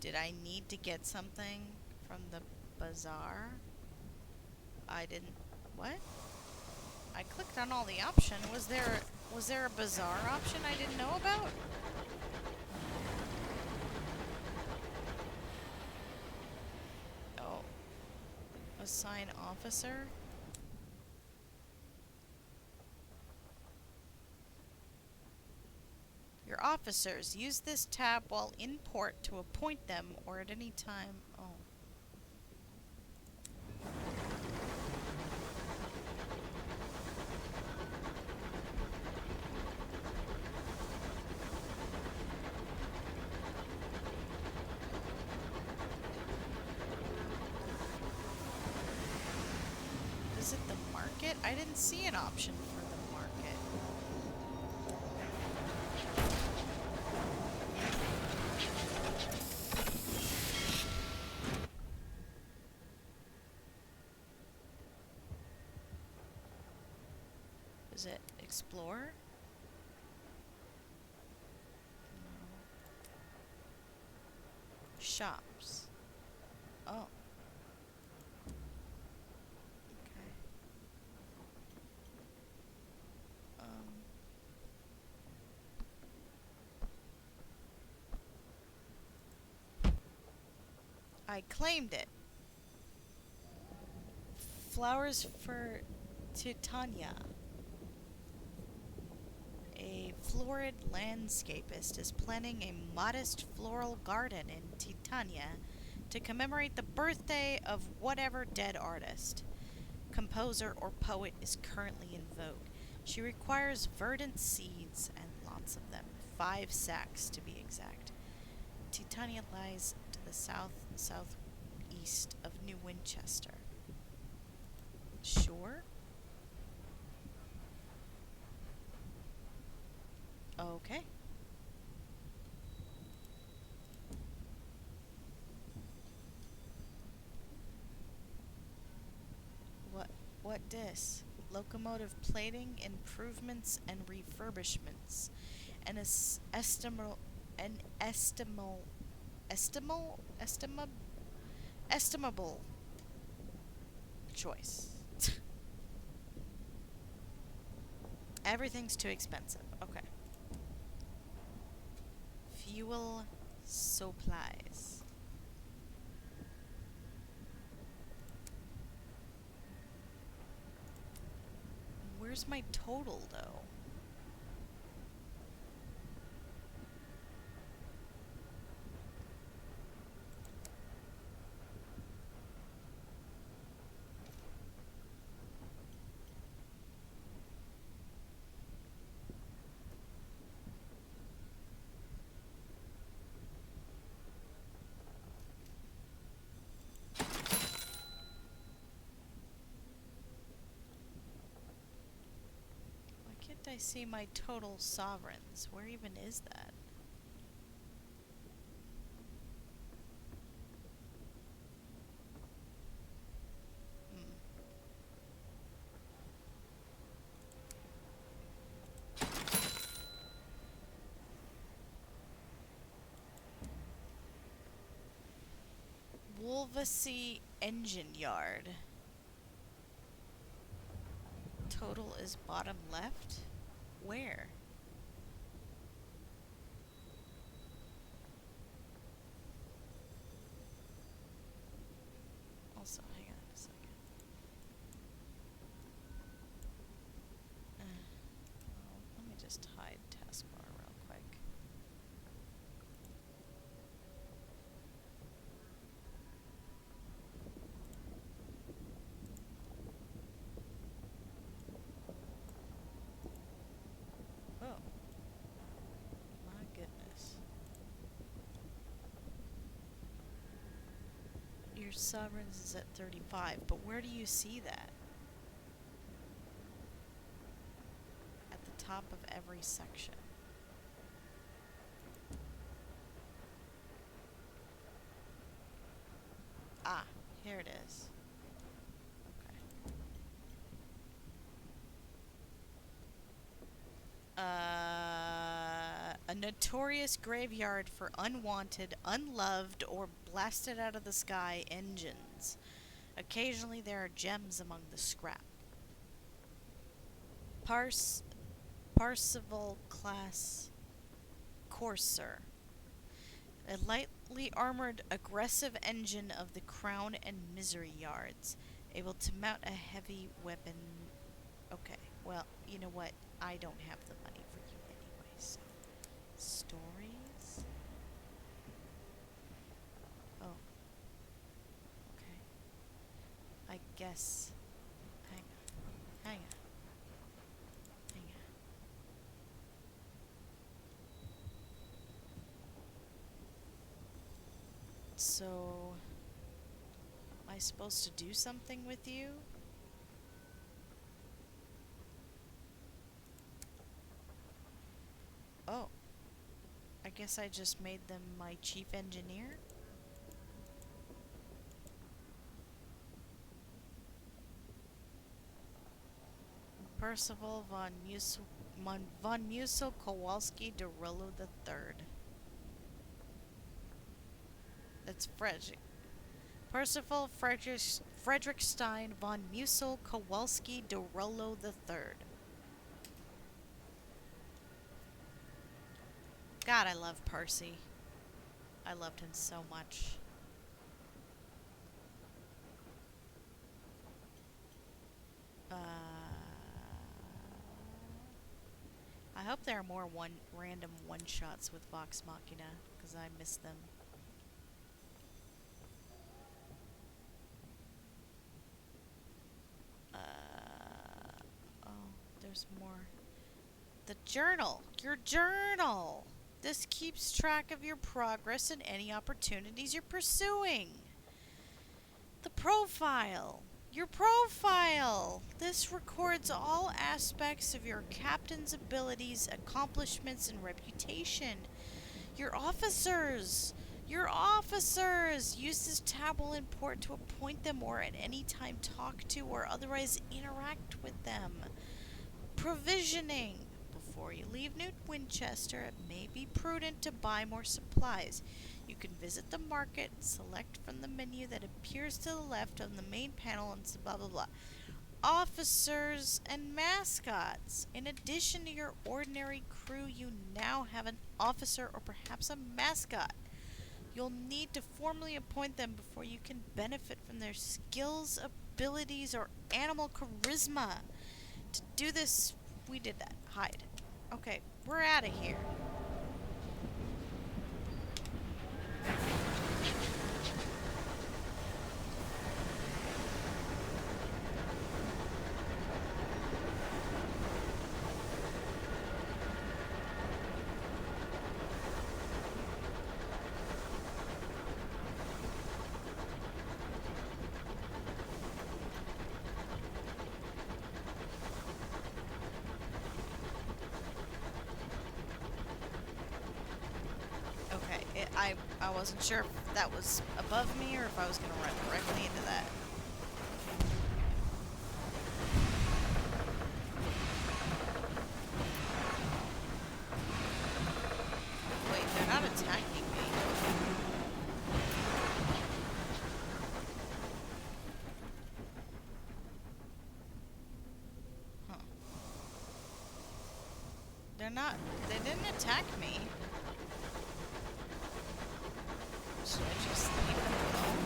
Did I need to get something from the bazaar? I didn't. What? I clicked on all the option. Was there a bazaar option I didn't know about? Oh. Assign officer? Your officers use this tab while in port to appoint them or at any time. Oh. Visit the market? I didn't see an option for the market. Is it explore? No. Shops. Oh. Okay. I claimed it. Flowers for Titania. A florid landscapist is planning a modest floral garden in Titania to commemorate the birthday of whatever dead artist, composer, or poet is currently in vogue. She requires verdant seeds and lots of them, 5 sacks to be exact. Titania lies to the southeast of New Winchester. Sure? Okay. What what dis? Locomotive plating, improvements and refurbishments. An an estimable choice. Everything's too expensive. Okay. Fuel supplies. Where's my total though? Why can't I see my total sovereigns? Where even is that? Hmm. Wolvesey Engine Yard. Total is bottom left? Where? Also, hang on a second. Well, let me just hide taskbar real quick. Oh, my goodness. Your sovereigns is at 35, but where do you see that? At the top of every section. Ah, here it is. A notorious graveyard for unwanted, unloved, or blasted out of the sky engines. Occasionally there are gems among the scrap. Pars Parseval class courser. A lightly armored, aggressive engine of the Crown and Misery Yards, able to mount a heavy weapon. Okay, well, you know what? I don't have the money for you anyway, so. Stories? Oh, okay. I guess. Hang on. Hang on. Hang on. So, am I supposed to do something with you? guess I just made them my chief engineer. Percival von Musil Kowalski de Rollo III. That's Percival Frederick Stein von Musil Kowalski de Rollo III. God, I love Percy. I loved him so much. I hope there are more random one-shots with Vox Machina, because I miss them. Oh, there's more. The journal! Your journal! This keeps track of your progress and any opportunities you're pursuing. The profile. Your profile! This records all aspects of your captain's abilities, accomplishments, and reputation. Your officers! Your officers! Use this tab will import to appoint them or at any time talk to or otherwise interact with them. Provisioning. Before you leave New Winchester, it may be prudent to buy more supplies. You can visit the market, select from the menu that appears to the left on the main panel, and blah blah blah. Officers and mascots. In addition to your ordinary crew, you now have an officer or perhaps a mascot. You'll need to formally appoint them before you can benefit from their skills, abilities, or animal charisma. To do this, we did that. Hide. Okay, we're out of here. I wasn't sure if that was above me or if I was going to run directly into that. Wait, they're not attacking me. Huh. They didn't attack me. Should I just leave them alone?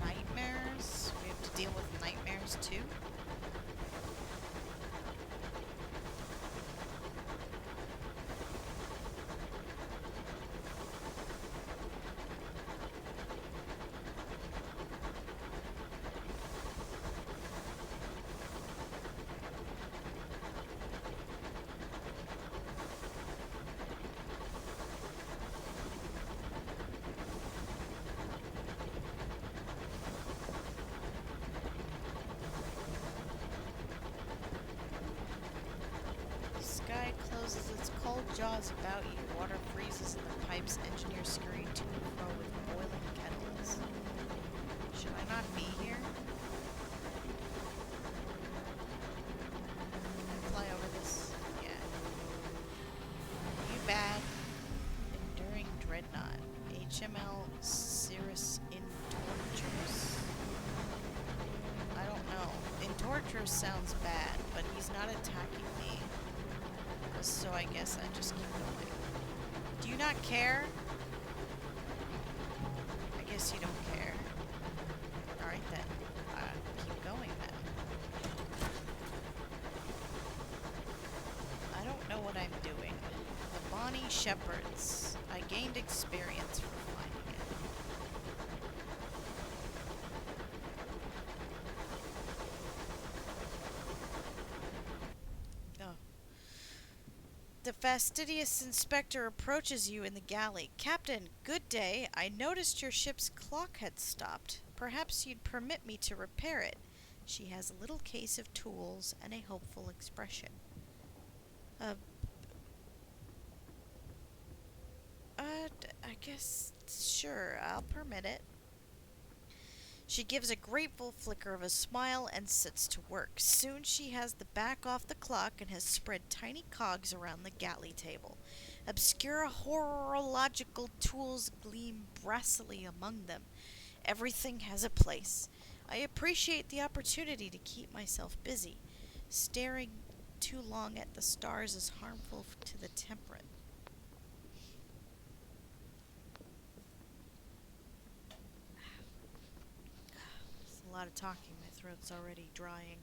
Nightmares? We have to deal with nightmares too? Sky closes its cold jaws about you. Water freezes in the pipes. Engineers scurry to and fro with boiling kettles. Should I not be here? Can I fly over this? Yeah. You bad. Enduring Dreadnought. HML Cirrus in Tortures. I don't know. In Tortures sounds bad, but he's not attacking me. So I guess I just keep going. Do you not care? I guess you don't care. Alright then. Keep going then. I don't know what I'm doing. The Bonnie Shepherds. I gained experience from finding it. fastidious inspector approaches you in the galley. Captain, good day. I noticed your ship's clock had stopped. Perhaps you'd permit me to repair it. She has a little case of tools and a hopeful expression. Uh, I guess, sure, I'll permit it. She gives a grateful flicker of a smile and sits to work. Soon she has the back off the clock and has spread tiny cogs around the galley table. Obscure horological tools gleam brassily among them. Everything has a place. I appreciate the opportunity to keep myself busy. Staring too long at the stars is harmful to the temperate. There's a lot of talking. My throat's already drying.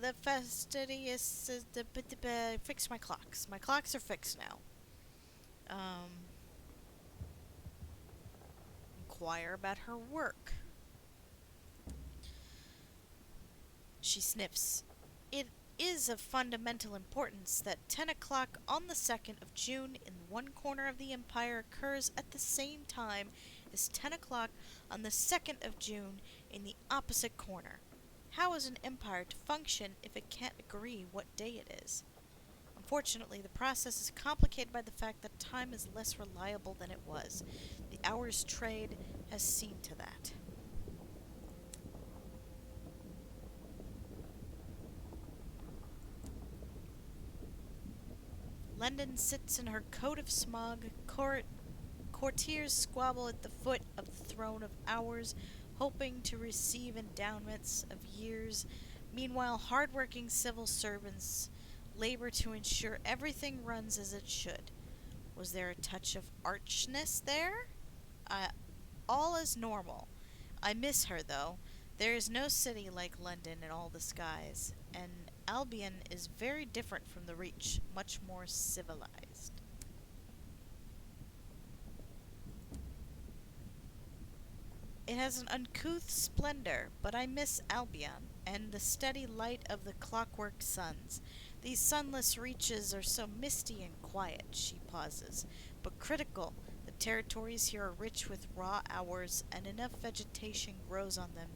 The fastidious fix my clocks. My clocks are fixed now. Inquire about her work. She sniffs. It is of fundamental importance that 10 o'clock on the 2nd of June in one corner of the Empire occurs at the same time as 10 o'clock on the 2nd of June in the opposite corner. How is an empire to function if it can't agree what day it is? Unfortunately, the process is complicated by the fact that time is less reliable than it was. The hours trade has seen to that. London sits in her coat of smog. Courtiers squabble at the foot of the throne of hours, hoping to receive endowments of years. Meanwhile, hard-working civil servants labor to ensure everything runs as it should. Was there a touch of archness there? All is normal. I miss her, though. There is no city like London in all the skies, and Albion is very different from the Reach, much more civilized. It has an uncouth splendor, but I miss Albion, and the steady light of the clockwork suns. These sunless reaches are so misty and quiet, she pauses, but critical. The territories here are rich with raw hours, and enough vegetation grows on them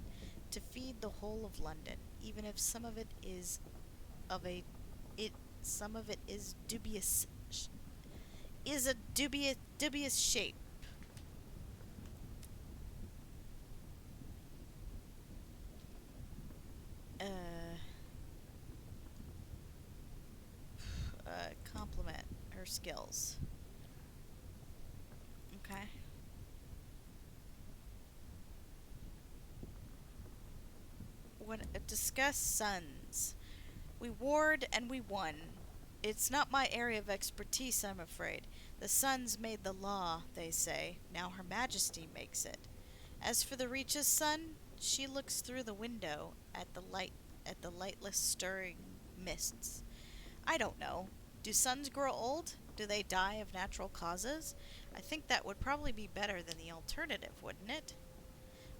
to feed the whole of London, even if some of it is dubious, is a dubious shape. Compliment her skills. Okay. Discuss suns. We warred and we won. It's not my area of expertise, I'm afraid. The suns made the law, they say. Now Her Majesty makes it. As for the Reach's sun, she looks through the window at the lightless stirring mists. I don't know. Do suns grow old? Do they die of natural causes? I think that would probably be better than the alternative, wouldn't it?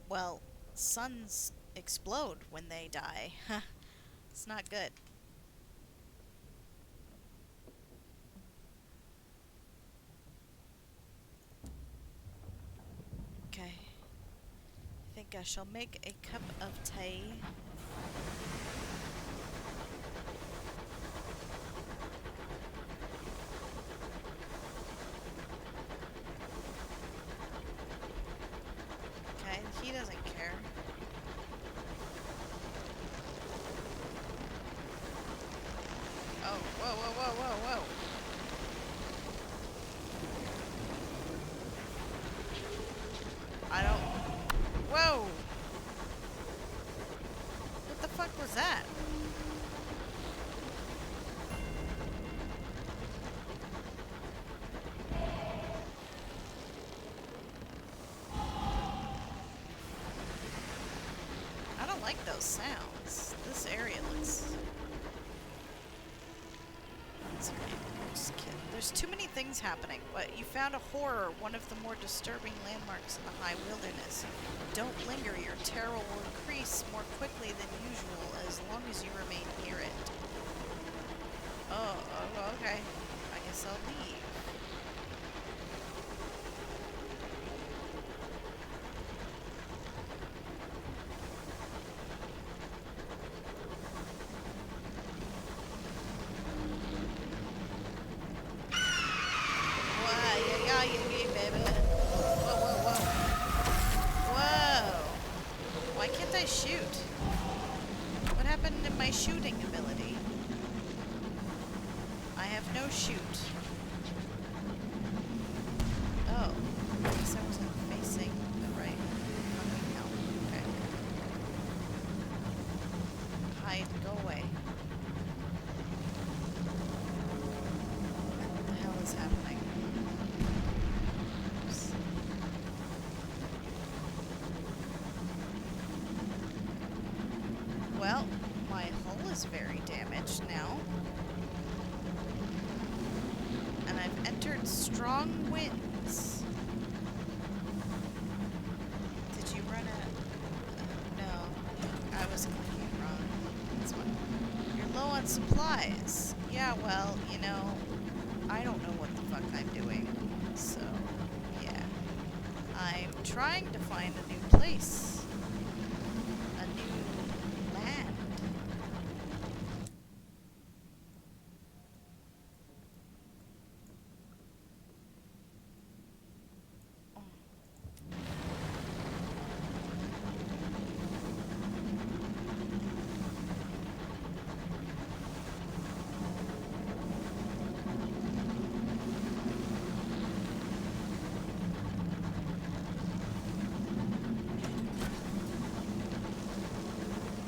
Well, suns explode when they die. It's not good. Okay. I think I shall make a cup of tea. Okay, he doesn't care. Oh, whoa, whoa, whoa, whoa, whoa. I don't... Whoa! What the fuck was that? I don't like those sounds. This area looks... There's too many things happening, but you found a horror, one of the more disturbing landmarks in the high wilderness. Don't linger, your terror will increase more quickly than usual as long as you remain near it. Oh, okay. I guess I'll leave. Shoot. What happened in my shooting ability? I have no shoot. Oh, I guess I wasn't facing the right fucking hell. Okay. Hide, go away. What the hell is happening? Oops. Well, my hull is very damaged now. And I've entered strong winds. Did you run a... no. I was clicking wrong. That's what... You're low on supplies. Yeah, well, you know, I don't know what the fuck I'm doing. So, yeah. I'm trying to find a new place. A new... land. Oh.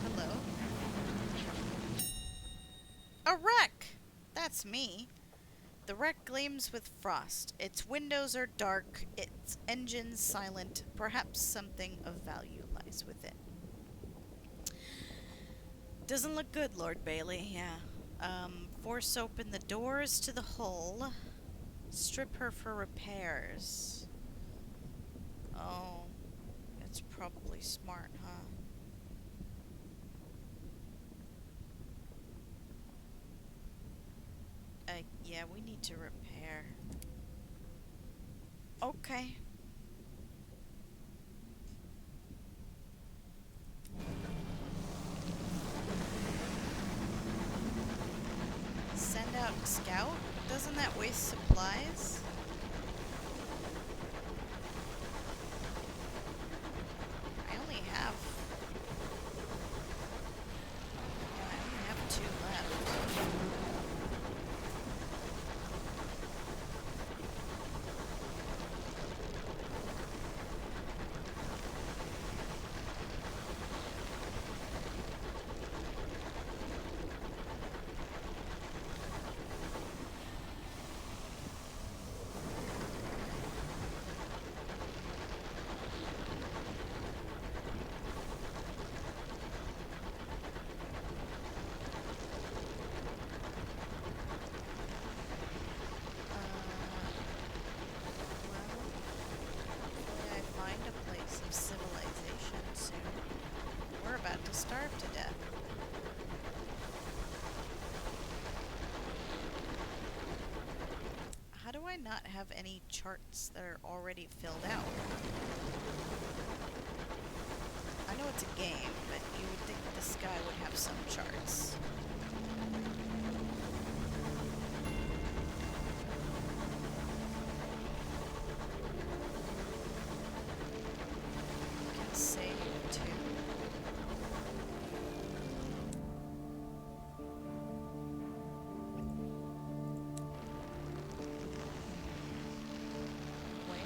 Hello? A wreck! That's me. The wreck gleams with frost. Its windows are dark, its engines silent. Perhaps something of value lies within. Doesn't look good, Lord Bailey, yeah. Force open the doors to the hull. Strip her for repairs. Oh, it's probably smart, huh? Yeah, we need to repair. Okay. Send out scout? Doesn't that waste supplies? I only have... yeah, I only have 2 left. Civilization soon. We're about to starve to death. How do I not have any charts that are already filled out? I know it's a game, but you would think this guy would have some charts. Save too. Where?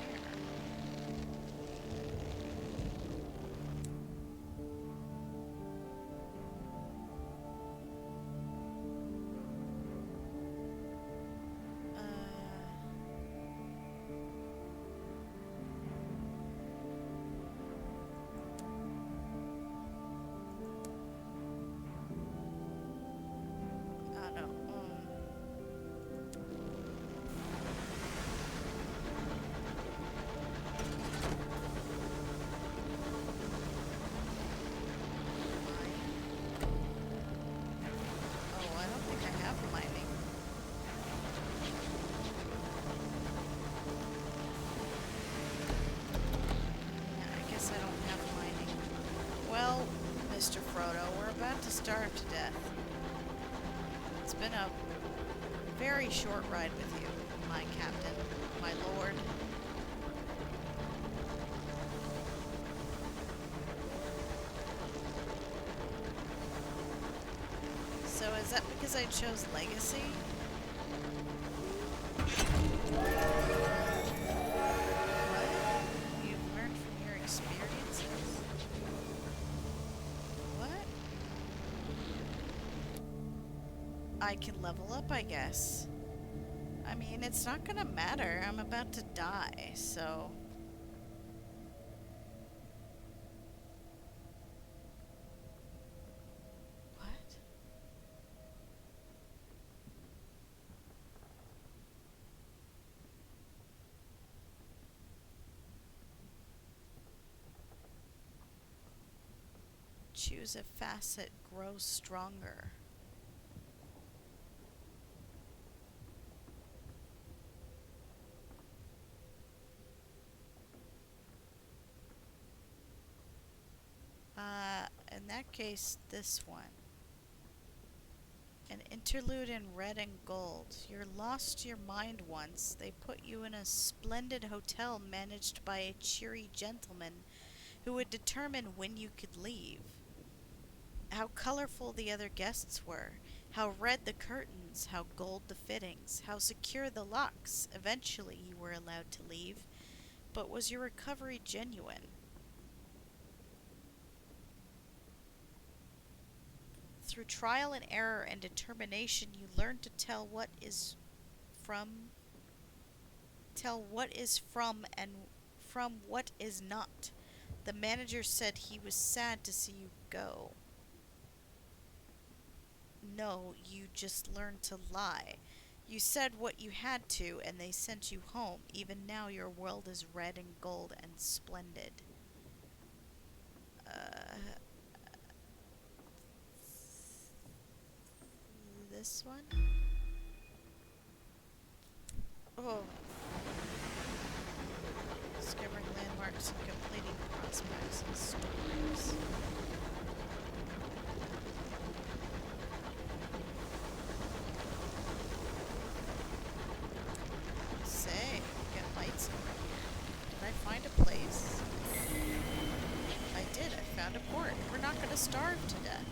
starve to death. It's been a very short ride with you, my captain, my lord. So is that because I chose Legacy? What? You've learned from your experiences? What? I can level up, I guess. I mean, it's not gonna matter. I'm about to die, so... What? Choose a facet, grow stronger. In that case, this one. An interlude in red and gold. You're lost your mind once. They put you in a splendid hotel managed by a cheery gentleman who would determine when you could leave. How colorful the other guests were. How red the curtains. How gold the fittings. How secure the locks. Eventually you were allowed to leave. But was your recovery genuine? Through trial and error and determination, you learn to tell what is from and from what is not. The manager said he was sad to see you go. No, you just learned to lie. You said what you had to, and they sent you home. Even now, your world is red and gold and splendid. This one? Oh. Discovering landmarks and completing prospects and stories. Say, we got lights over here. Did I find a place? I did. I found a port. We're not going to starve to death.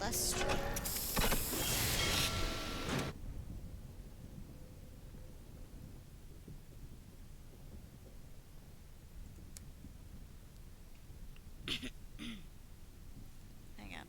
Less struggle. Hang on.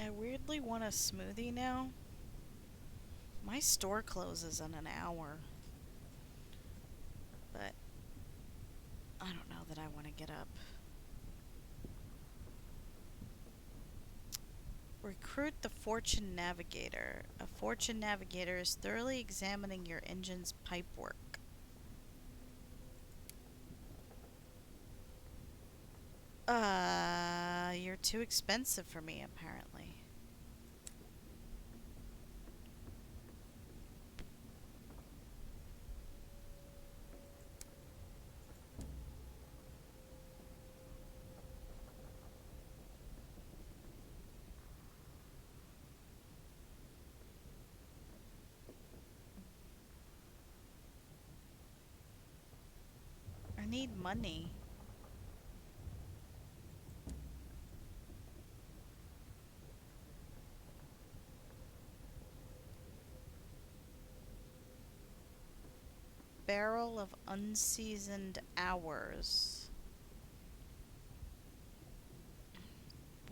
I weirdly want a smoothie now. My store closes in an hour. But I don't know that I want to get up. Recruit the Fortune Navigator. A Fortune Navigator is thoroughly examining your engine's pipework. You're too expensive for me, apparently. I need money. Barrel of unseasoned hours.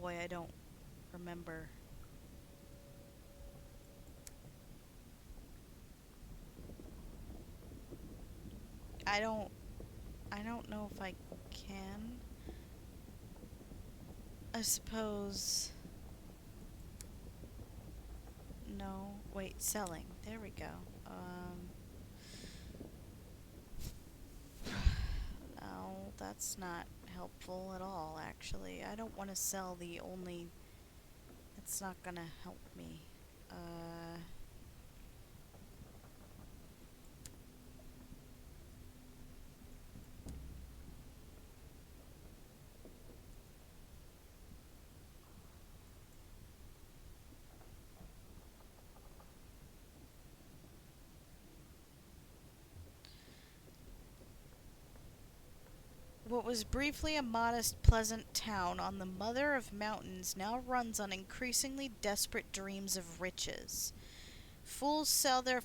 boy, I don't remember. I don't I don't know if I can. I suppose no. Wait, selling. There we go. No, that's not helpful at all, actually. I don't want to sell the only. It's not gonna help me. Uh, what was briefly a modest, pleasant town on the mother of mountains now runs on increasingly desperate dreams of riches. Fools sell their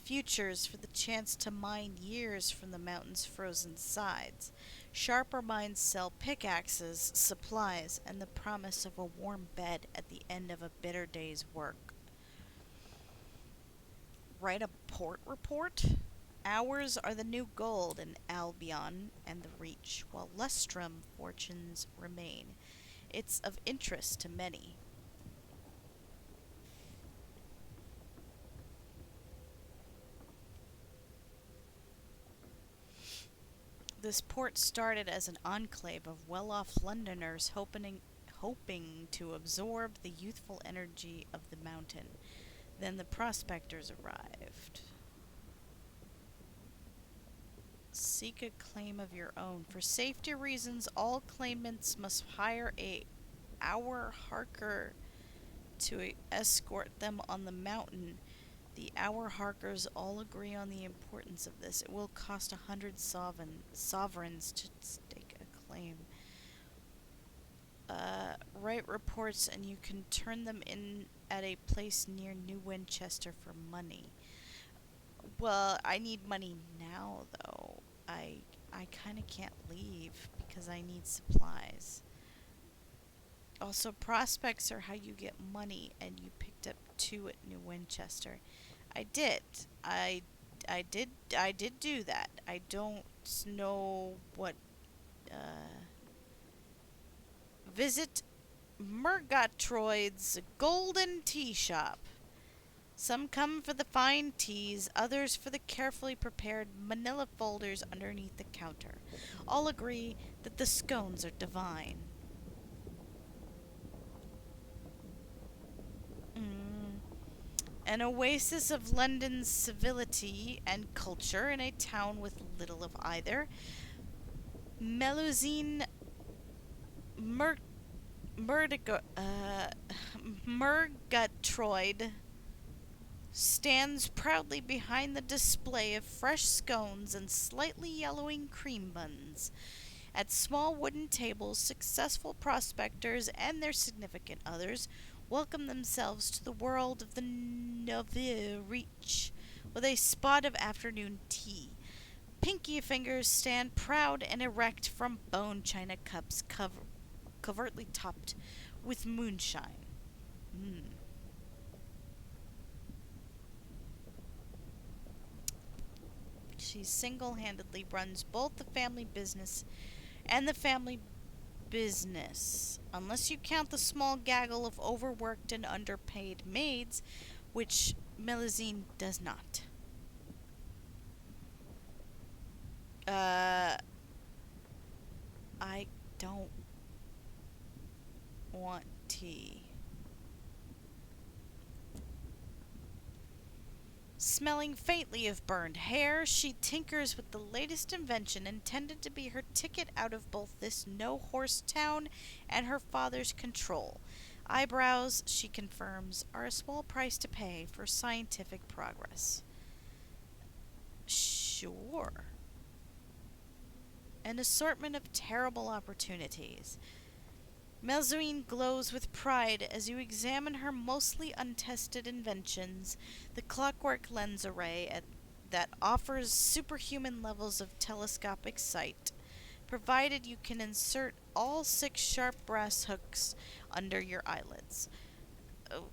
futures for the chance to mine years from the mountain's frozen sides. Sharper minds sell pickaxes, supplies, and the promise of a warm bed at the end of a bitter day's work. Write a port report? Ours are the new gold in Albion and the Reach, while Lustrum fortunes remain. It's of interest to many. This port started as an enclave of well off Londoners hoping to absorb the youthful energy of the mountain. Then the prospectors arrived. Seek a claim of your own. For safety reasons, all claimants must hire a hour harker to escort them on the mountain. The hour harkers all agree on the importance of this. It will cost 100 sovereigns to stake a claim. Write reports and you can turn them in at a place near New Winchester for money. Well, I need money now, though. I kind of can't leave because I need supplies. Also, prospects are how you get money, and you picked up two at New Winchester. I did. I I did do that. I don't know what. Visit Murgatroyd's Golden Tea Shop. Some come for the fine teas, others for the carefully prepared manila folders underneath the counter. All agree that the scones are divine. Mm. An oasis of London's civility and culture in a town with little of either. Melusine Mur- Murgatroyd stands proudly behind the display of fresh scones and slightly yellowing cream buns. At small wooden tables, successful prospectors and their significant others welcome themselves to the world of the Nouveau Reach with a spot of afternoon tea. Pinky fingers stand proud and erect from bone china cups covertly topped with moonshine. Mm. She single handedly runs both the family business and the family business, unless you count the small gaggle of overworked and underpaid maids, which Melusine does not. Uh, I don't want tea. Smelling faintly of burned hair, she tinkers with the latest invention intended to be her ticket out of both this no horse town and her father's control. Eyebrows, she confirms, are a small price to pay for scientific progress. Sure. An assortment of terrible opportunities. Melzoine glows with pride as you examine her mostly untested inventions, the clockwork lens array that offers superhuman levels of telescopic sight, provided you can insert all 6 sharp brass hooks under your eyelids. Oh.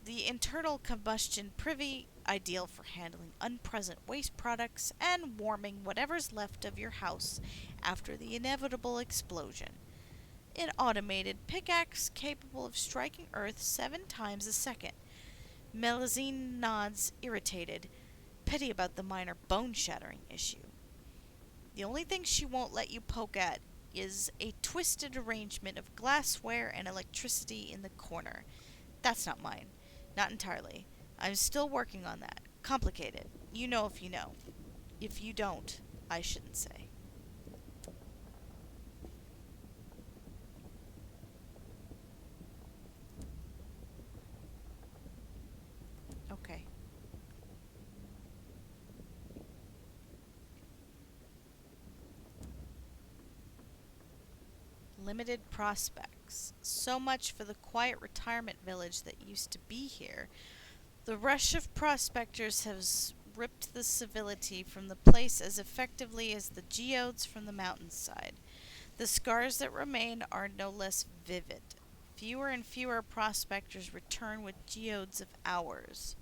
The internal combustion privy, ideal for handling unpresent waste products and warming whatever's left of your house after the inevitable explosion. An automated pickaxe capable of striking Earth 7 times a second. Melusine nods, irritated. Pity about the minor bone-shattering issue. The only thing she won't let you poke at is a twisted arrangement of glassware and electricity in the corner. That's not mine. Not entirely. I'm still working on that. Complicated. You know if you know. If you don't, I shouldn't say. Okay. Limited prospects. So much for the quiet retirement village that used to be here. The rush of prospectors has ripped the civility from the place as effectively as the geodes from the mountainside. The scars that remain are no less vivid. Fewer and fewer prospectors return with geodes of hours,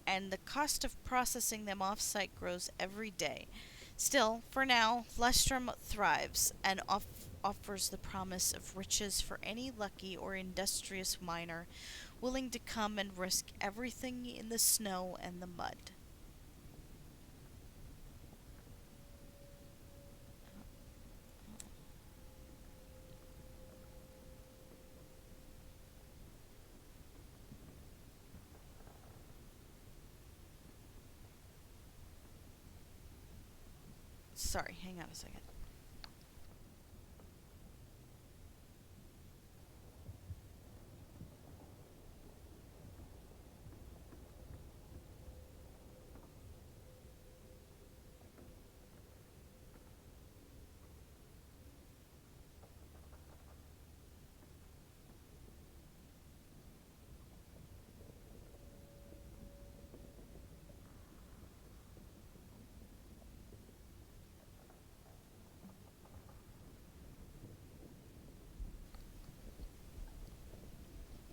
and the cost of processing them off-site grows every day. Still, for now, Lustrum thrives and offers the promise of riches for any lucky or industrious miner willing to come and risk everything in the snow and the mud. Sorry, hang on a second.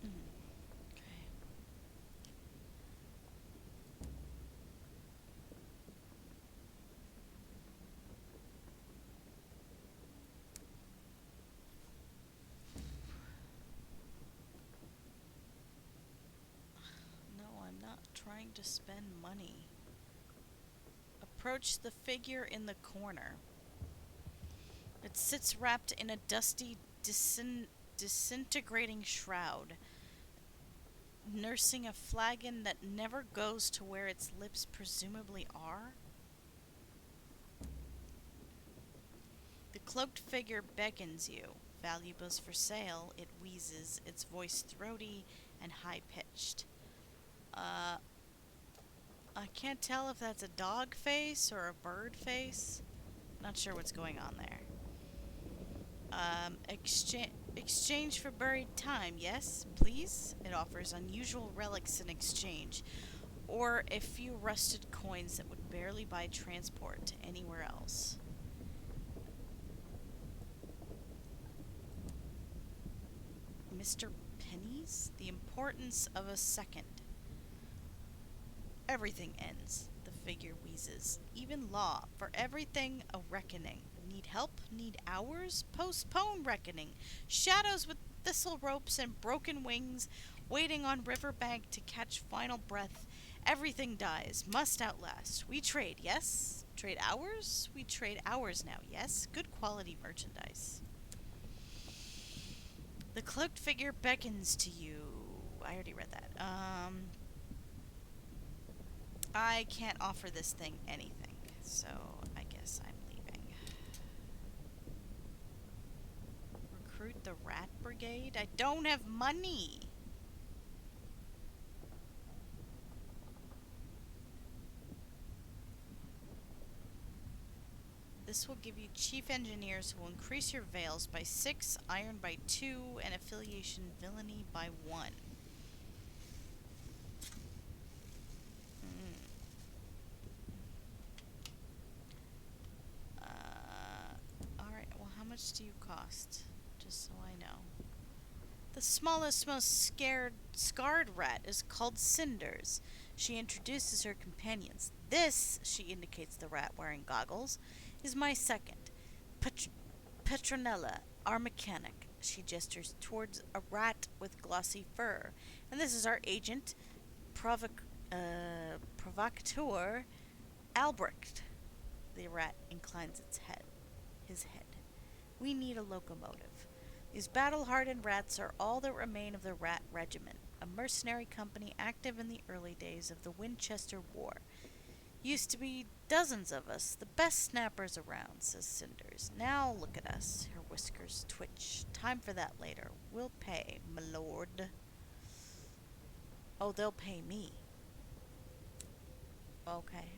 Okay. No, I'm not trying to spend money. Approach the figure in the corner. It sits wrapped in a dusty, disintegrating shroud, nursing a flagon that never goes to where its lips presumably are. The cloaked figure beckons you. Valuables for sale, it wheezes, its voice throaty and high-pitched. Uh, I can't tell if that's a dog face or a bird face. Not sure what's going on there. Exchange for buried time, yes, please? It offers unusual relics in exchange, or a few rusted coins that would barely buy transport to anywhere else. Mr. Pennies? The importance of a second. Everything ends, the figure wheezes. Even law. For everything, a reckoning. Need help? Need hours? Postpone reckoning. Shadows with thistle ropes and broken wings, waiting on riverbank to catch final breath. Everything dies. Must outlast. We trade, yes? Trade hours? We trade hours now, yes? Good quality merchandise. The cloaked figure beckons to you. I already read that. I can't offer this thing anything, so I guess I'm leaving. Recruit the Rat Brigade? I don't have money! This will give you chief engineers who will increase your veils by 6, iron by 2, and affiliation villainy by 1. much do you cost? Just so I know. The smallest, most scarred rat is called Cinders. She introduces her companions. This, she indicates the rat wearing goggles, is my second, Petronella, our mechanic. She gestures towards a rat with glossy fur. And this is our agent, provocateur, Albrecht. The rat inclines his head. We need a locomotive. These battle-hardened rats are all that remain of the Rat Regiment, a mercenary company active in the early days of the Winchester War. Used to be dozens of us, the best snappers around, says Cinders. Now look at us. Her whiskers twitch. Time for that later. We'll pay, my lord. Oh, they'll pay me. Okay.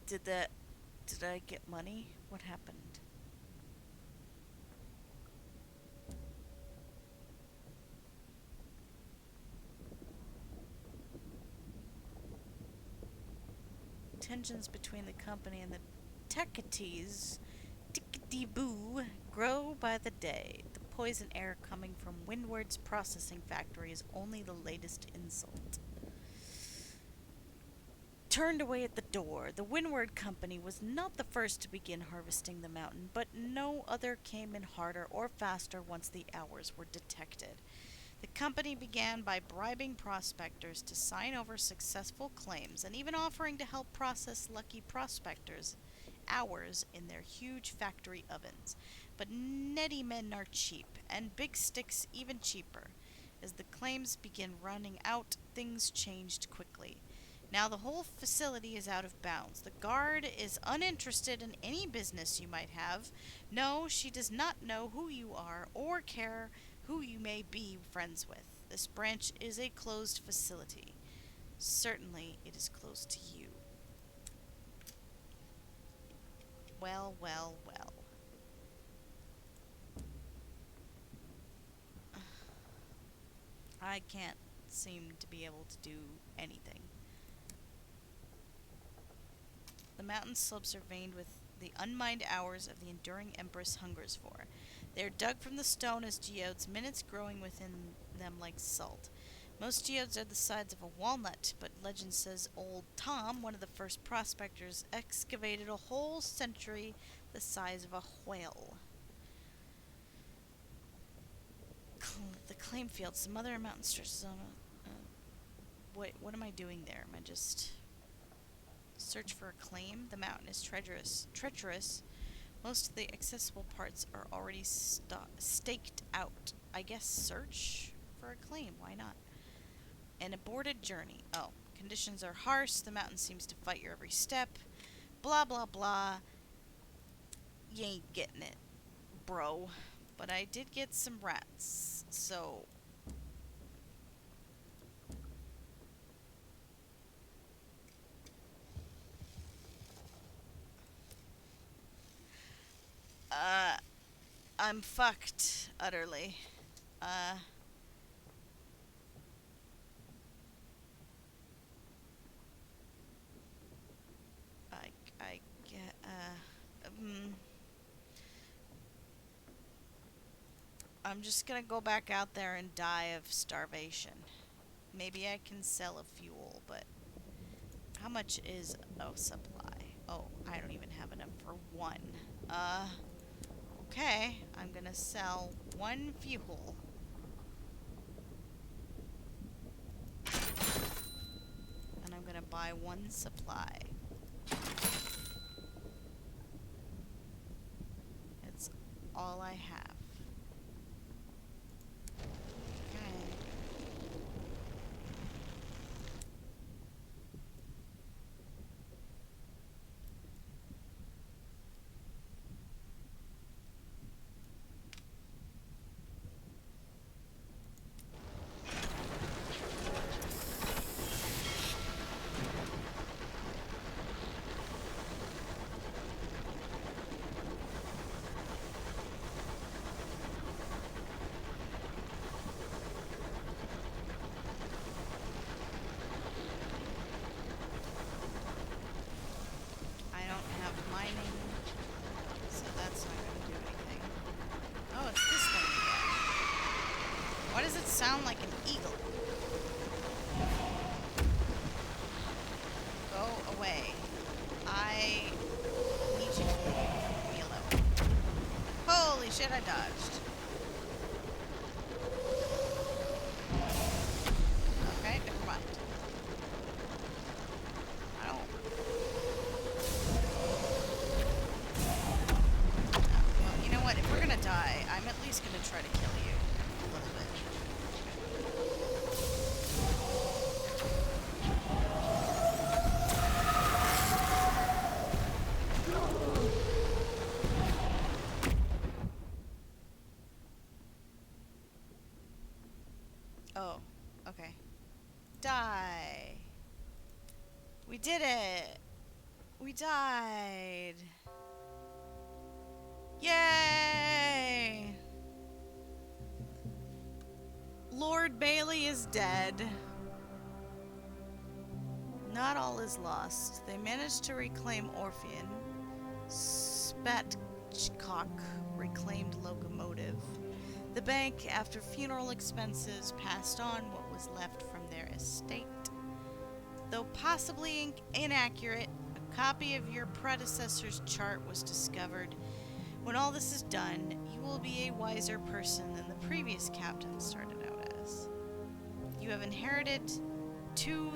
Did I get money? What happened? Tensions between the company and the Techites, tickety-boo, grow by the day. The poison air coming from Windward's processing factory is only the latest insult. Turned away at the door. The Windward Company was not the first to begin harvesting the mountain, but no other came in harder or faster once the hours were detected. The company began by bribing prospectors to sign over successful claims and even offering to help process lucky prospectors' hours in their huge factory ovens. But netty men are cheap, and big sticks even cheaper. As the claims begin running out, things changed quickly. Now the whole facility is out of bounds. The guard is uninterested in any business you might have. No, she does not know who you are or care who you may be friends with. This branch is a closed facility. Certainly it is closed to you. Well, well, well. I can't seem to be able to do anything. The mountain slopes are veined with the unmined hours of the enduring Empress hungers for. They are dug from the stone as geodes, minutes growing within them like salt. Most geodes are the size of a walnut, but legend says old Tom, one of the first prospectors, excavated a whole century the size of a whale. The claim fields, the mother mountain stretches on what am I doing there? Am I just... Search for a claim? The mountain is treacherous. Most of the accessible parts are already staked out. I guess search for a claim. Why not? An aborted journey. Oh, conditions are harsh. The mountain seems to fight your every step. Blah, blah, blah. You ain't getting it, bro. But I did get some rats, so... I'm fucked, utterly. I get, I'm just gonna go back out there and die of starvation. Maybe I can sell a fuel, but how much is, oh, supply? Oh, I don't even have enough for one. Okay, I'm gonna sell one fuel. And I'm gonna buy one supply. It's all I have. sound like an eagle. Go away. I need you to leave me alone. Holy shit, I dodged. Okay, never mind. I don't... well, you know what? If we're gonna die, I'm at least gonna try to kill you a little bit. Oh, okay. Die. We did it. We died. Yay! Lord Bailey is dead. Not all is lost. They managed to reclaim Orpheon. Spatchcock reclaimed locomotive. The bank, after funeral expenses, passed on what was left from their estate. Though possibly inaccurate, a copy of your predecessor's chart was discovered. When all this is done, you will be a wiser person than the previous captain started out as. You have inherited two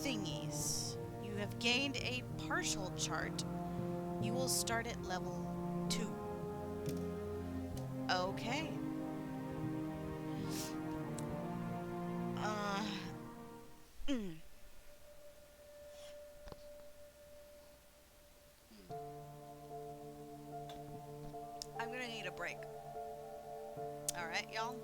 thingies. You have gained a partial chart. You will start at level 2. Okay. I'm gonna need a break. Alright, y'all.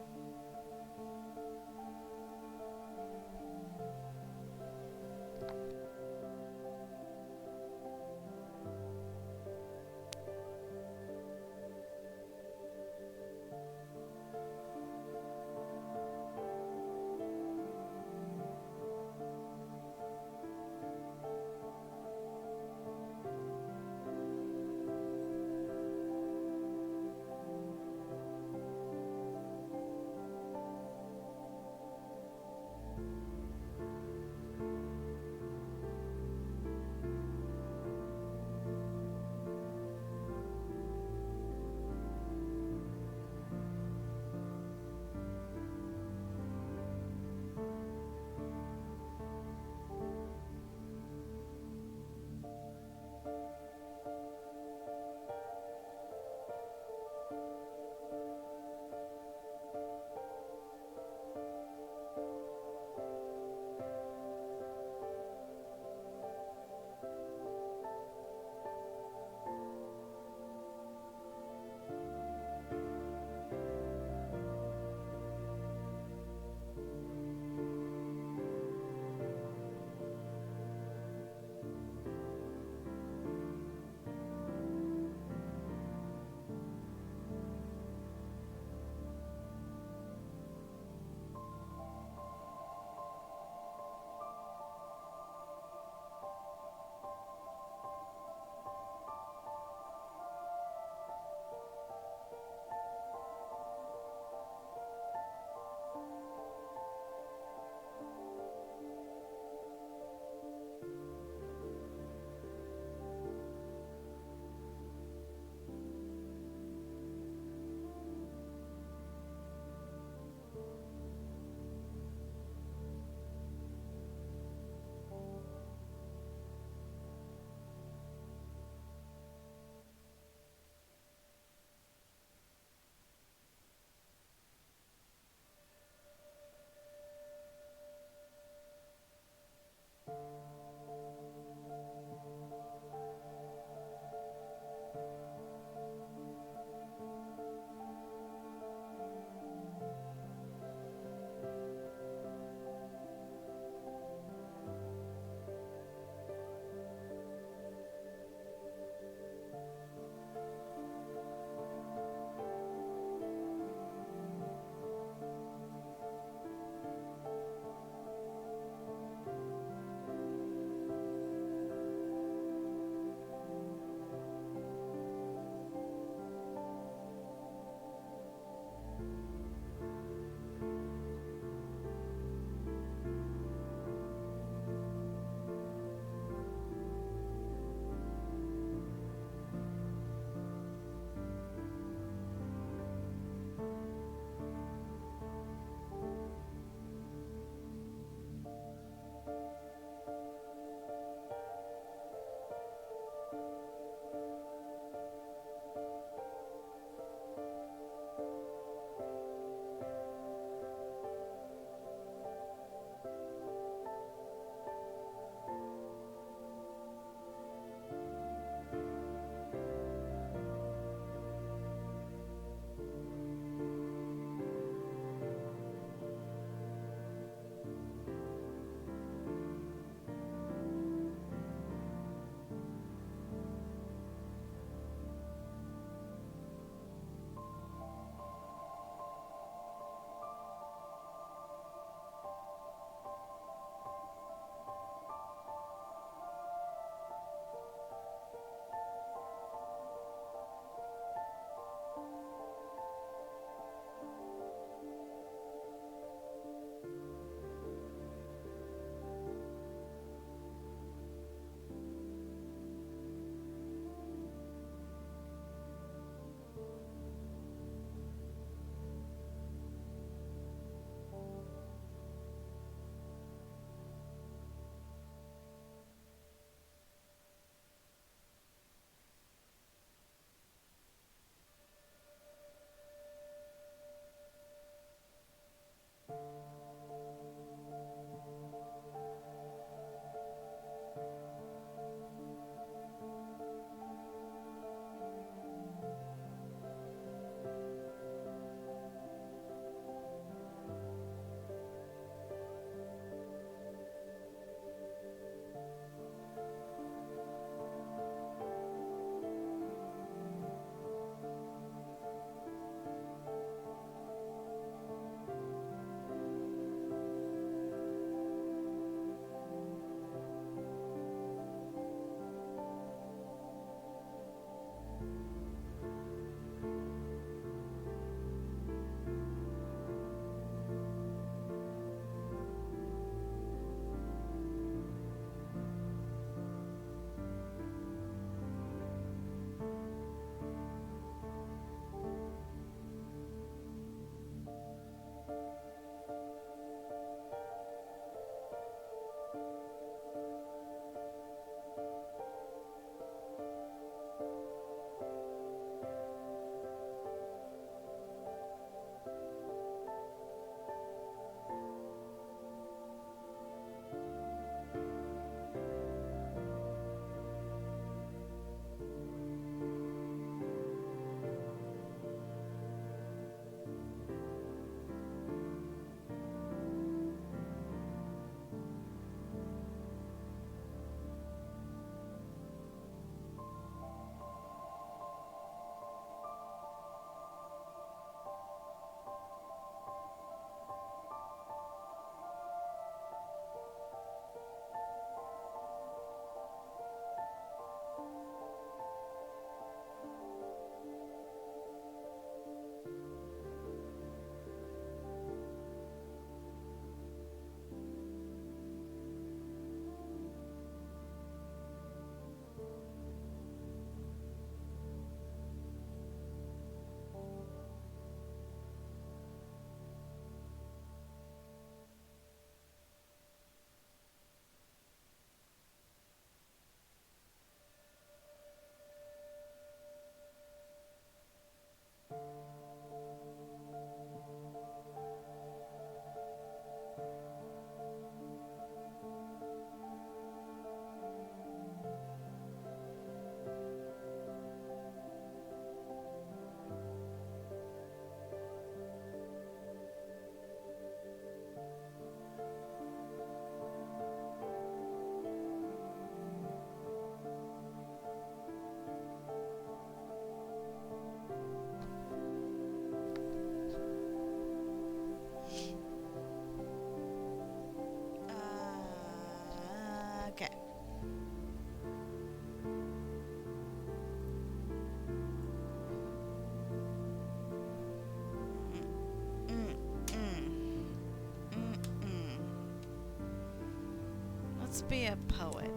Must be a poet.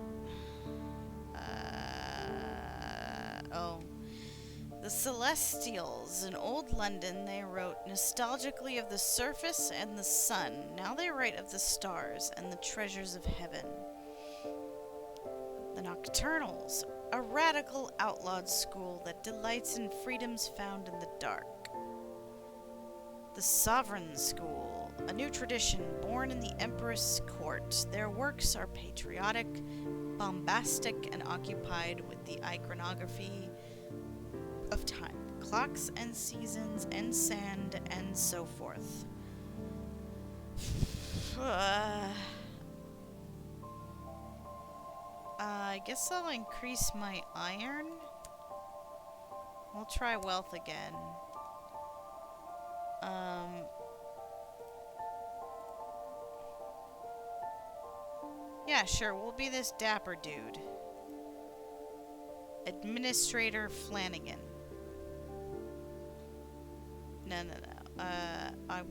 Oh. The Celestials. In old London, they wrote nostalgically of the surface and the sun. Now they write of the stars and the treasures of heaven. The Nocturnals. A radical outlawed school that delights in freedoms found in the dark. The Sovereign School, a new tradition born in the Empress court. Their works are patriotic, bombastic, and occupied with the iconography of time, clocks and seasons and sand and so forth. I guess I'll increase my iron. We'll try wealth again. Yeah, sure, we'll be this dapper dude. Administrator Flanagan. No. I'm...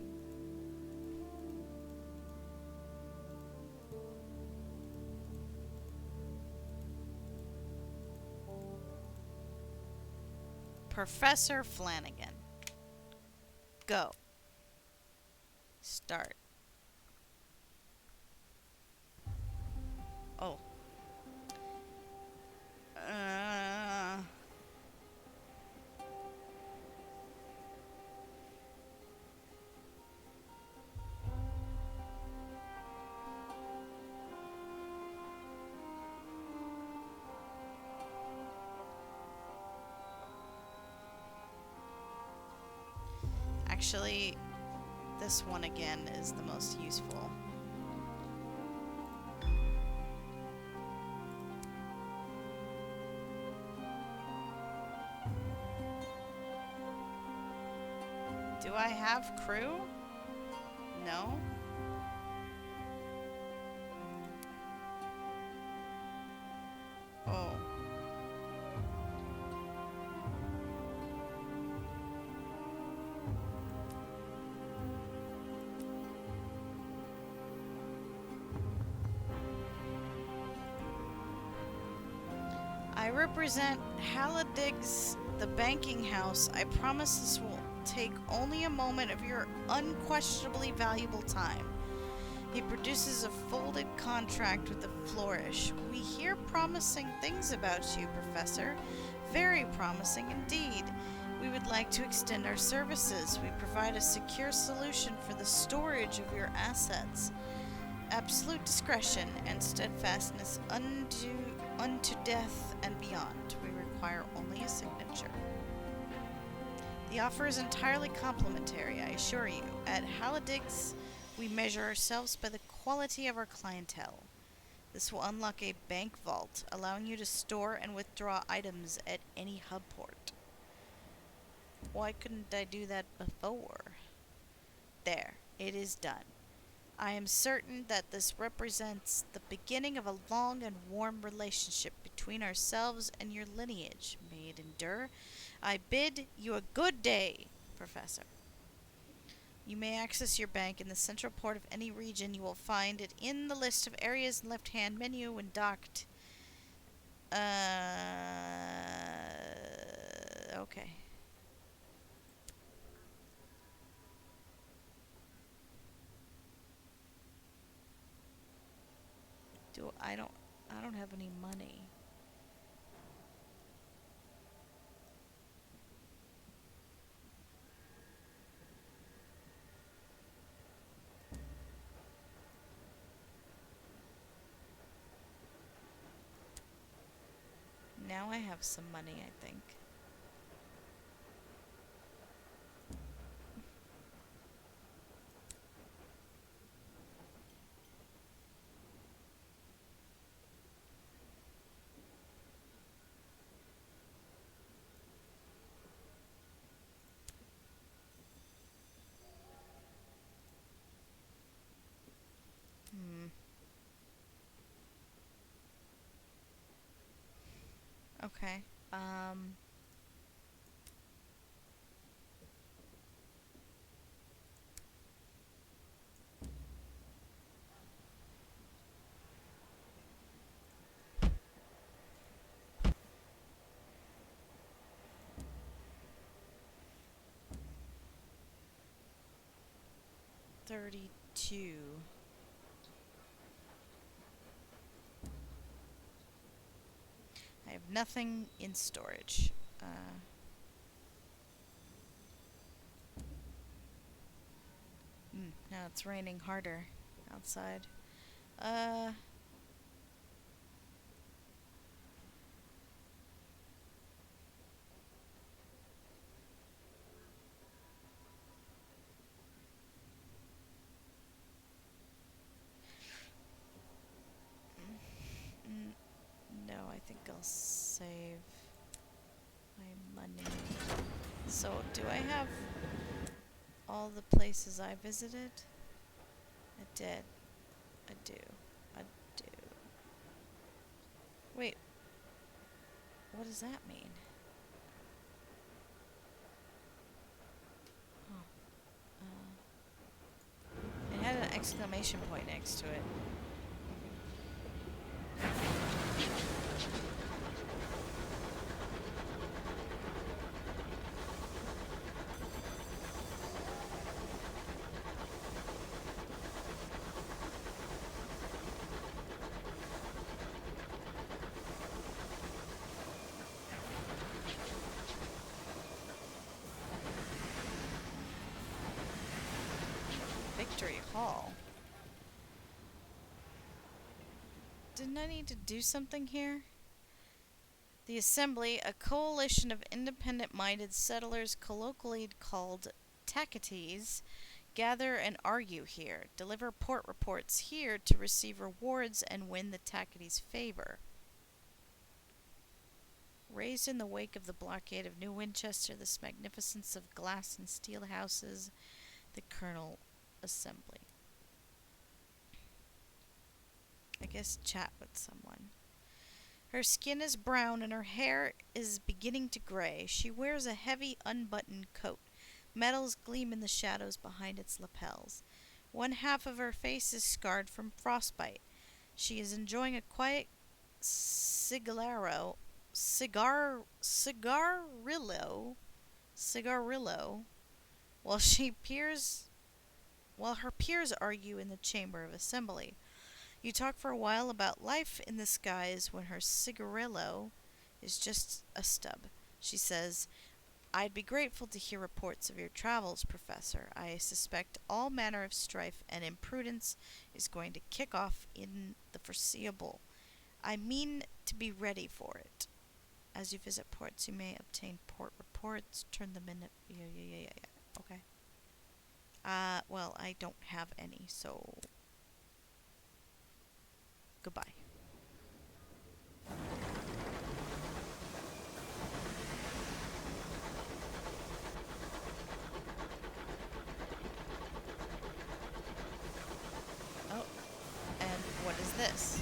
Professor Flanagan. Go. Start. Oh. Actually, this one again is the most useful. Do I have crew? No. Oh. I represent Hallidig's, the banking house. I promise this will take only a moment of your unquestionably valuable time. He produces a folded contract with a flourish. We hear promising things about you, Professor. Very promising indeed. We would like to extend our services. We provide a secure solution for the storage of your assets. Absolute discretion and steadfastness unto death and beyond. We require only a signature. The offer is entirely complimentary, I assure you. At Hallidig's, we measure ourselves by the quality of our clientele. This will unlock a bank vault, allowing you to store and withdraw items at any hub port. Why couldn't I do that before? There, it is done. I am certain that this represents the beginning of a long and warm relationship between ourselves and your lineage. May it endure. I bid you a good day, Professor. You may access your bank in the central port of any region. You will find it in the list of areas in the left-hand menu when docked. Okay. I don't have any money. Now I have some money, I think. Okay. 32. I have nothing in storage. Now it's raining harder outside. Uh, no, I think I'll save my money. So, do I have all the places I visited? I did. I do. I do. Wait, what does that mean? Oh, it had an exclamation point next to it. Victory Hall. Didn't I need to do something here? The Assembly, a coalition of independent-minded settlers colloquially called Tacites, gather and argue here, deliver port reports here to receive rewards and win the Tacites' favor. Raised in the wake of the blockade of New Winchester, this magnificence of glass and steel houses the Colonel Assembly. I guess chat with someone. Her skin is brown and her hair is beginning to gray. She wears a heavy, unbuttoned coat. Metals gleam in the shadows behind its lapels. One half of her face is scarred from frostbite. She is enjoying a quiet cigarillo, while her peers argue in the chamber of assembly. You talk for a while about life in the skies when her cigarillo is just a stub. She says, I'd be grateful to hear reports of your travels, Professor. I suspect all manner of strife and imprudence is going to kick off in the foreseeable. I mean to be ready for it. As you visit ports, you may obtain port reports, turn them in. Yeah. Okay. Well, I don't have any, so goodbye. Oh, and what is this?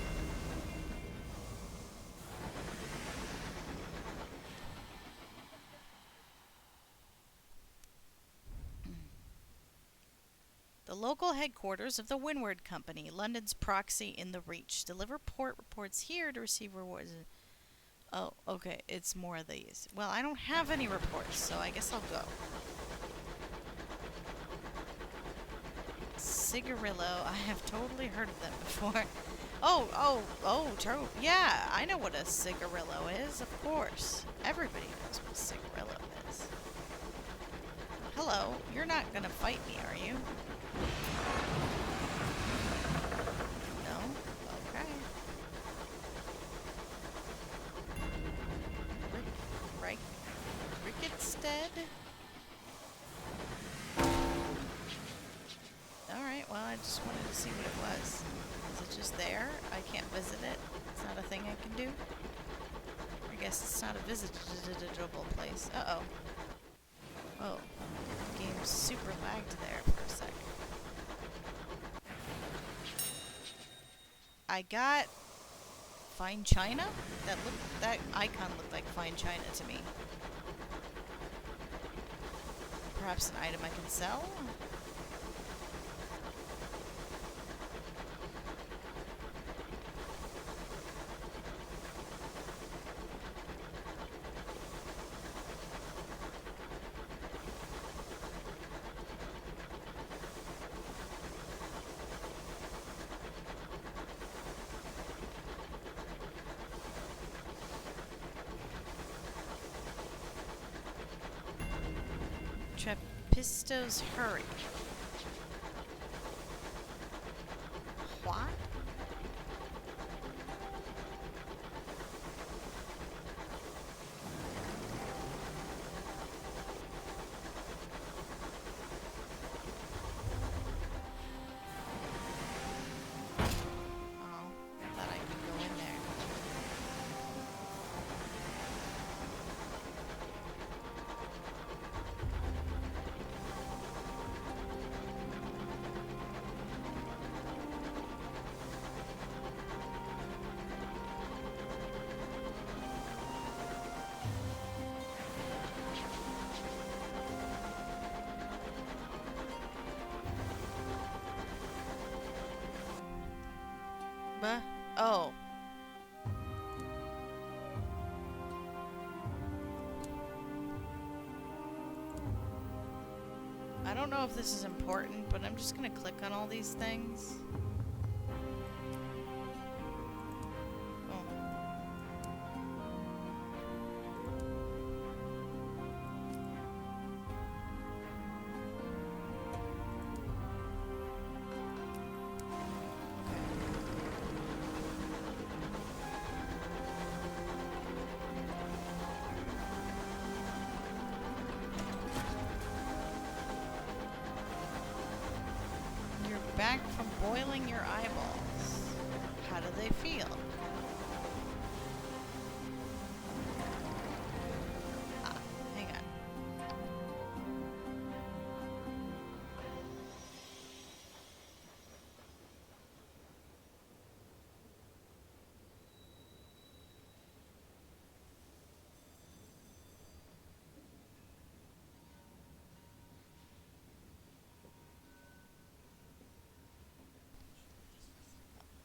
The local headquarters of the Windward Company, London's proxy in the Reach. Deliver port reports here to receive rewards. Oh, okay, it's more of these. Well, I don't have any reports, so I guess I'll go. Cigarillo, I have totally heard of them before. True. Yeah, I know what a cigarillo is, of course. Everybody knows what a cigarillo is. Hello, you're not gonna fight me, are you? No? Okay. Ricketstead? Alright, well, I just wanted to see what it was. Is it just there? I can't visit it? It's not a thing I can do? I guess it's not a visitable place. Uh-oh. Whoa. The game super lagged there for a sec. I got fine china? That icon looked like fine china to me. Perhaps an item I can sell? Trapisto's hurry. What? Oh. I don't know if this is important, but I'm just gonna click on all these things. Oh. Back from boiling your eyeballs. How do they feel? Hang on.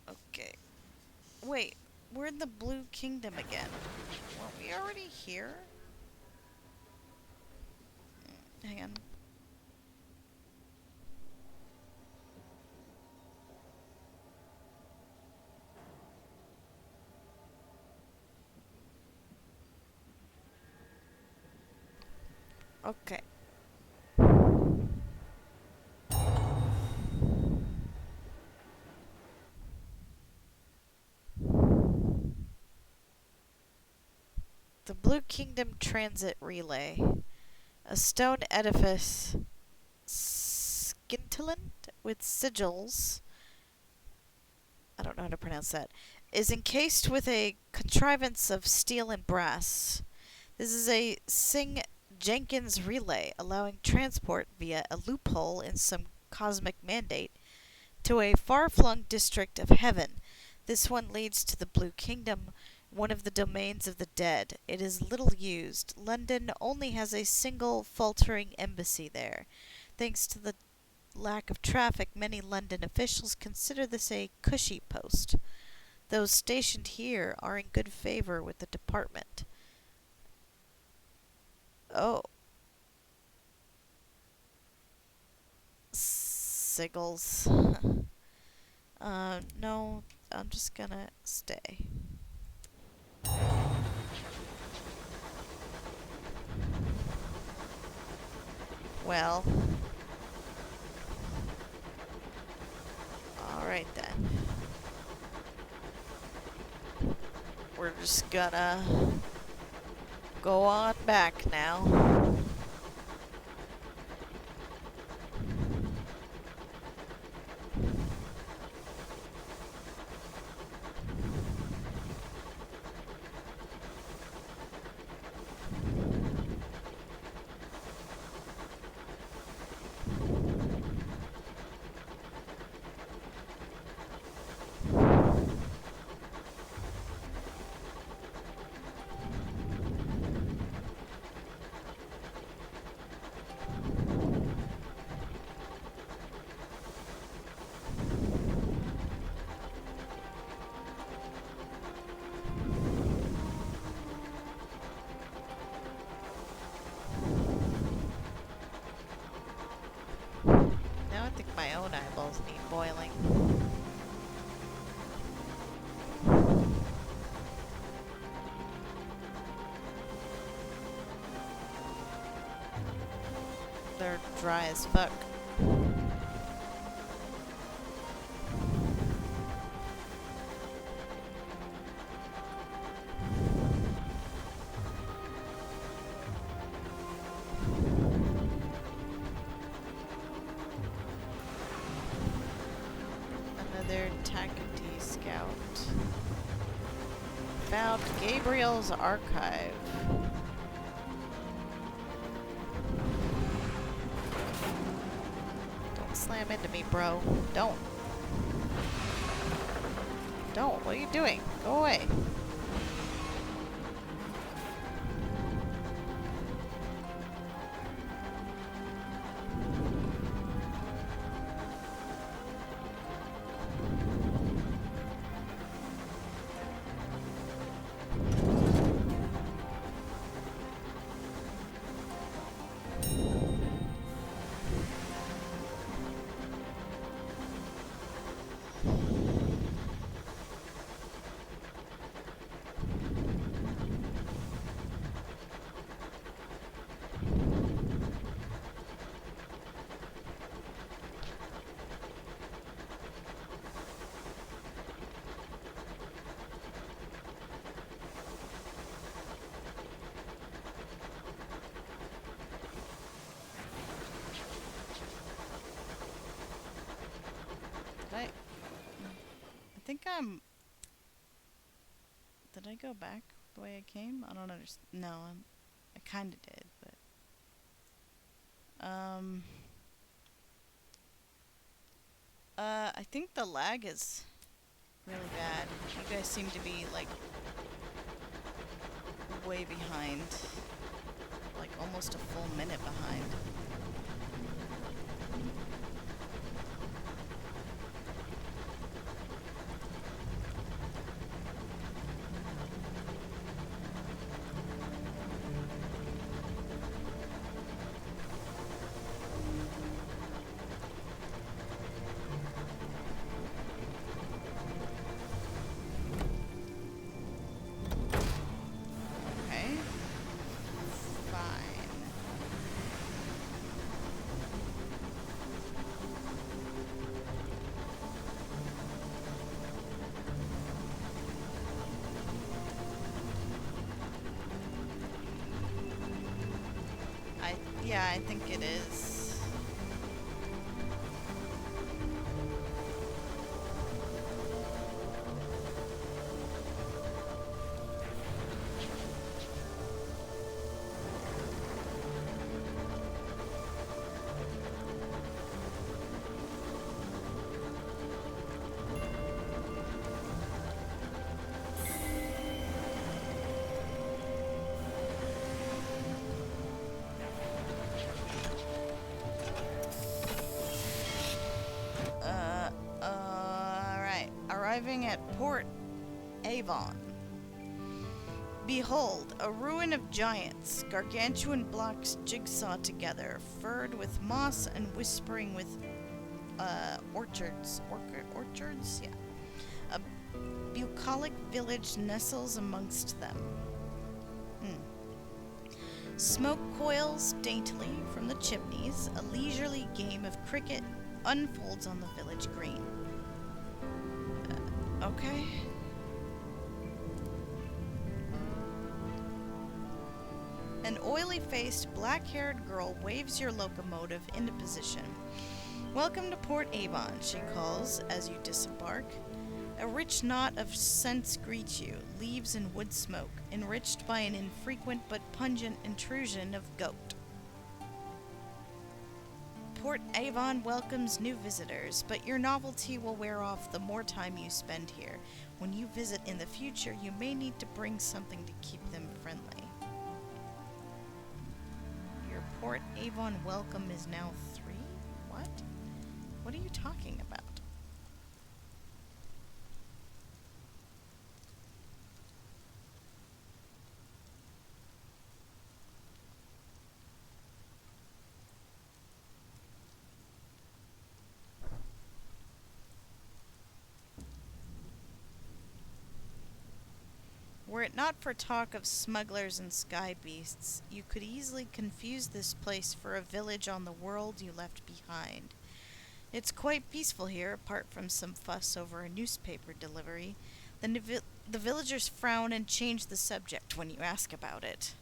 Okay. Wait, we're in the Blue Kingdom again. Weren't we already here? Hang on. Okay. The Blue Kingdom Transit Relay. A stone edifice scintillant with sigils, I don't know how to pronounce that, is encased with a contrivance of steel and brass. This is a Singh-Jenkins relay, allowing transport via a loophole in some cosmic mandate to a far-flung district of heaven. This one leads to the Blue Kingdom, one of the domains of the dead. It is little used. London only has a single faltering embassy there. Thanks to the lack of traffic, many London officials consider this a cushy post. Those stationed here are in good favor with the department. Oh. Sigils. No, I'm just gonna stay. Well. Alright then. We're just gonna go on back now. I think my own eyeballs need boiling. dry as fuck. Another Takati scout. Found Gabriel's archive. Don't slam into me, bro. Don't. Don't. What are you doing? Go away. I think I'm... Did I go back the way I came? I don't understand. No, I kind of did, but... I think the lag is really bad. You guys seem to be, like, way behind. Like, almost a full minute behind. Yeah, I think it is. Arriving at Port Avon. Behold, a ruin of giants, gargantuan blocks jigsaw together, furred with moss and whispering with orchards. Orchards? Yeah. A bucolic village nestles amongst them. Smoke coils daintily from the chimneys. A leisurely game of cricket unfolds on the village green. Okay. An oily-faced, black-haired girl waves your locomotive into position. Welcome to Port Avon, she calls as you disembark. A rich knot of scents greets you, leaves and wood smoke, enriched by an infrequent but pungent intrusion of goat. Port Avon welcomes new visitors, but your novelty will wear off the more time you spend here. When you visit in the future, you may need to bring something to keep them friendly. Your Port Avon welcome is now 3? What? What are you talking about? Were it not for talk of smugglers and sky beasts, you could easily confuse this place for a village on the world you left behind. It's quite peaceful here, apart from some fuss over a newspaper delivery. The villagers frown and change the subject when you ask about it.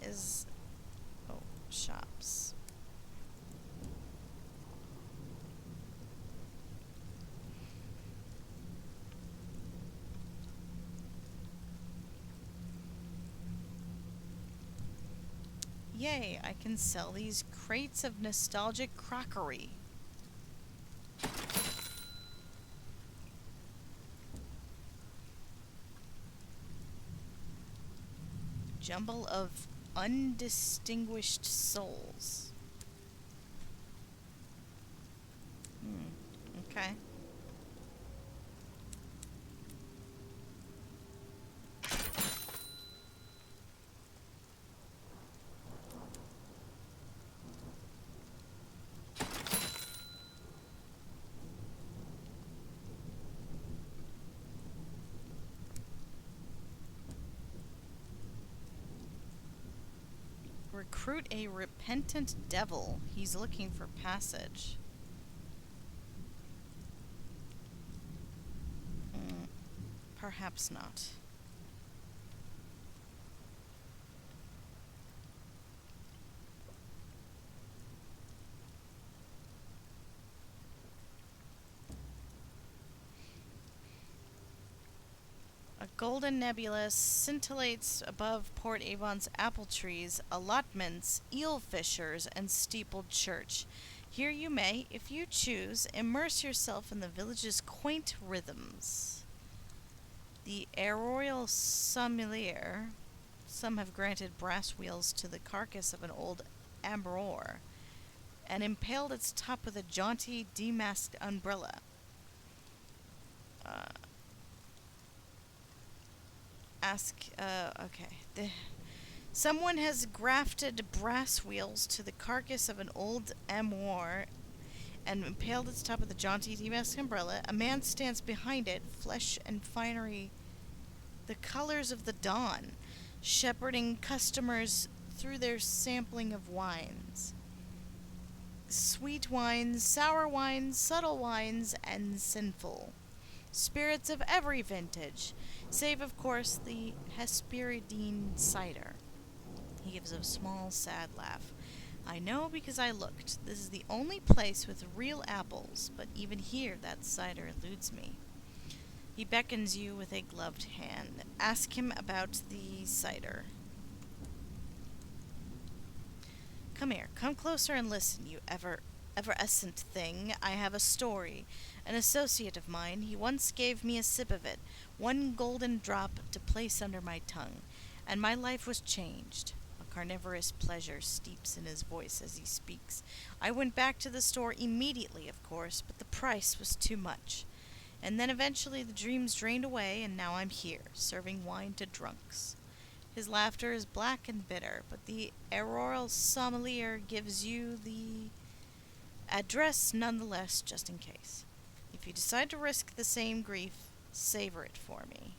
Is... Oh, shops. Yay, I can sell these crates of nostalgic crockery. Jumble of undistinguished souls. Okay. Recruit a repentant devil. He's looking for passage. Perhaps not. A golden nebula scintillates above Port Avon's apple trees, allotments, eel fishers, and steepled church. Here you may, if you choose, immerse yourself in the village's quaint rhythms. The arroyal sommelier. Some have granted brass wheels to the carcass of an old amber and impaled its top with a jaunty, damasked umbrella. Okay. Someone has grafted brass wheels to the carcass of an old amour and impaled its top with a jaunty damask umbrella. A man stands behind it, flesh and finery, the colors of the dawn, shepherding customers through their sampling of wines. Sweet wines, sour wines, subtle wines, and sinful. Spirits of every vintage, save, of course, the Hesperidine cider. He gives a small, sad laugh. I know because I looked. This is the only place with real apples, but even here that cider eludes me. He beckons you with a gloved hand. Ask him about the cider. Come here, come closer and listen, you ever-escent thing. I have a story. An associate of mine, he once gave me a sip of it, one golden drop to place under my tongue, and my life was changed. A carnivorous pleasure steeps in his voice as he speaks. I went back to the store immediately, of course, but the price was too much. And then eventually the dreams drained away, and now I'm here, serving wine to drunks. His laughter is black and bitter, but the auroral sommelier gives you the address nonetheless, just in case. If you decide to risk the same grief, savor it for me.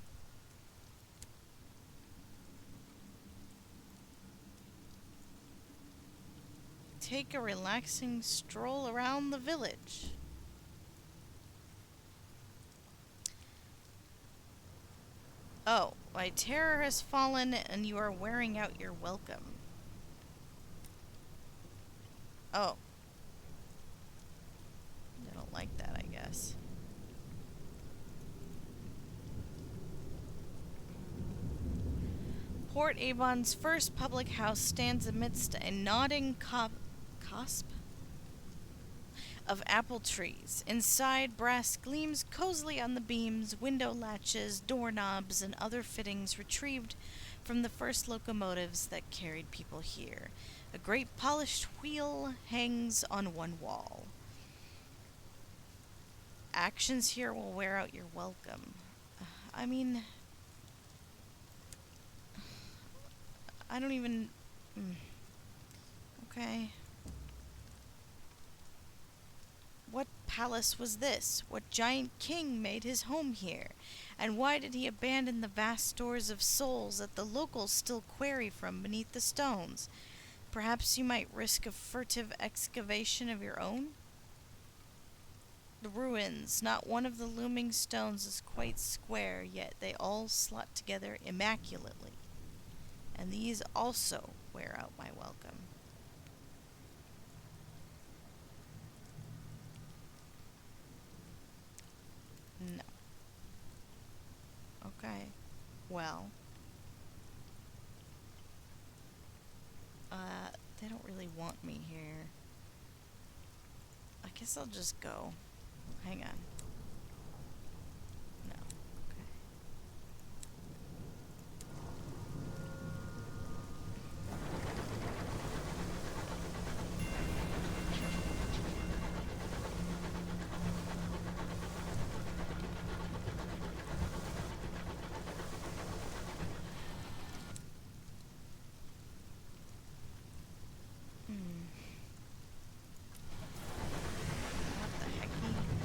Take a relaxing stroll around the village. Oh, my terror has fallen and you are wearing out your welcome. Oh. I don't like that, I guess. Port Avon's first public house stands amidst a nodding cusp of apple trees. Inside, brass gleams cozily on the beams, window latches, doorknobs, and other fittings retrieved from the first locomotives that carried people here. A great polished wheel hangs on one wall. Actions here will wear out your welcome. I mean, I don't even... Okay. What palace was this? What giant king made his home here? And why did he abandon the vast stores of souls that the locals still quarry from beneath the stones? Perhaps you might risk a furtive excavation of your own? The ruins, not one of the looming stones is quite square, yet they all slot together immaculately. And these also wear out my welcome. No. Okay. Well, they don't really want me here. I guess I'll just go. Hang on. No. Okay. Hmm. What the hecky?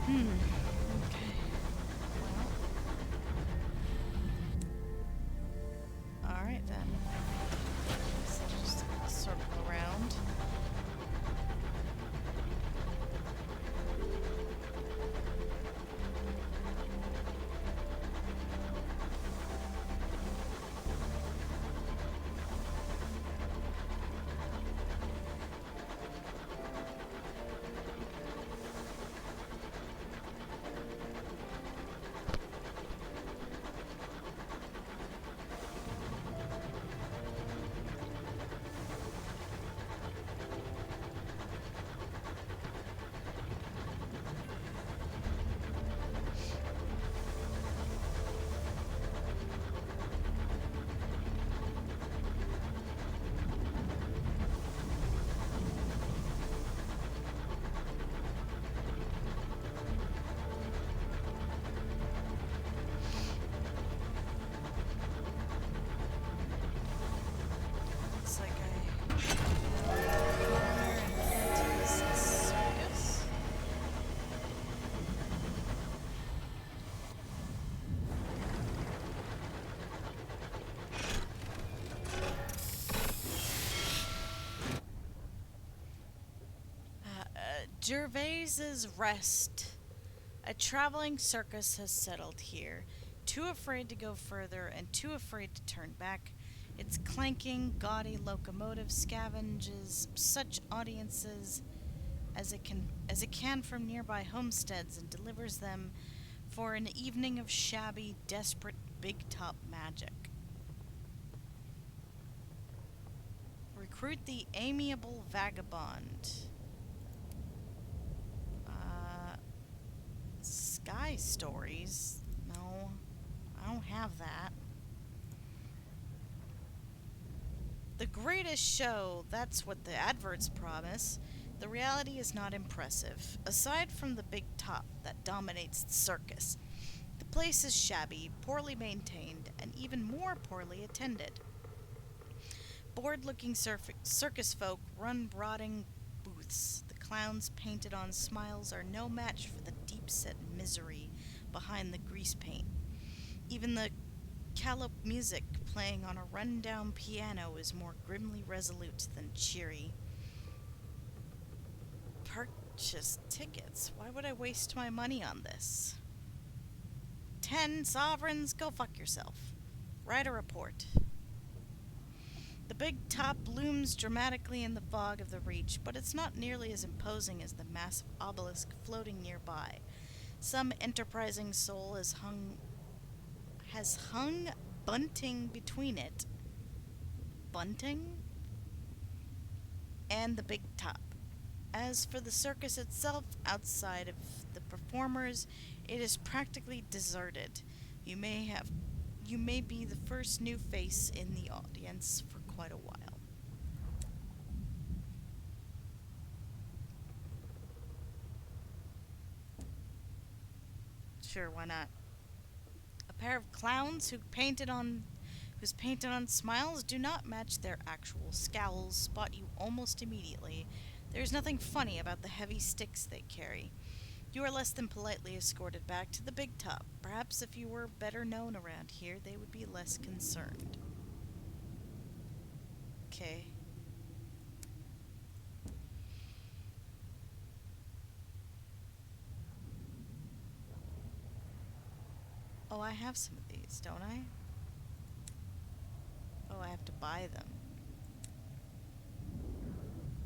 Hmm. Okay. Well. Alright then. So I'll just circle around. Gervais's Rest. A traveling circus has settled here, too afraid to go further and too afraid to turn back. Its clanking, gaudy locomotive scavenges such audiences as it can from nearby homesteads and delivers them for an evening of shabby, desperate big top magic. Recruit the amiable vagabond. Uh, Sky stories? No, I don't have that. The greatest show, that's what the adverts promise. The reality is not impressive. Aside from the big top that dominates the circus, the place is shabby, poorly maintained, and even more poorly attended. Bored looking circus folk run rotting booths. The clowns painted on smiles are no match for the deep set misery behind the grease paint. Even the callop music playing on a run-down piano is more grimly resolute than cheery. Purchase tickets? Why would I waste my money on this? 10 sovereigns? Go fuck yourself. Write a report. The big top looms dramatically in the fog of the Reach, but it's not nearly as imposing as the massive obelisk floating nearby. Some enterprising soul has hung bunting between it, bunting, and the big top. As for the circus itself, outside of the performers, it is practically deserted. You may have you may be the first new face in the audience for quite a while. Sure, why not? A pair of clowns whose painted on smiles do not match their actual scowls spot you almost immediately. There is nothing funny about the heavy sticks they carry. You are less than politely escorted back to the big top. Perhaps if you were better known around here, they would be less concerned. Okay. Oh, I have some of these, don't I? Oh, I have to buy them.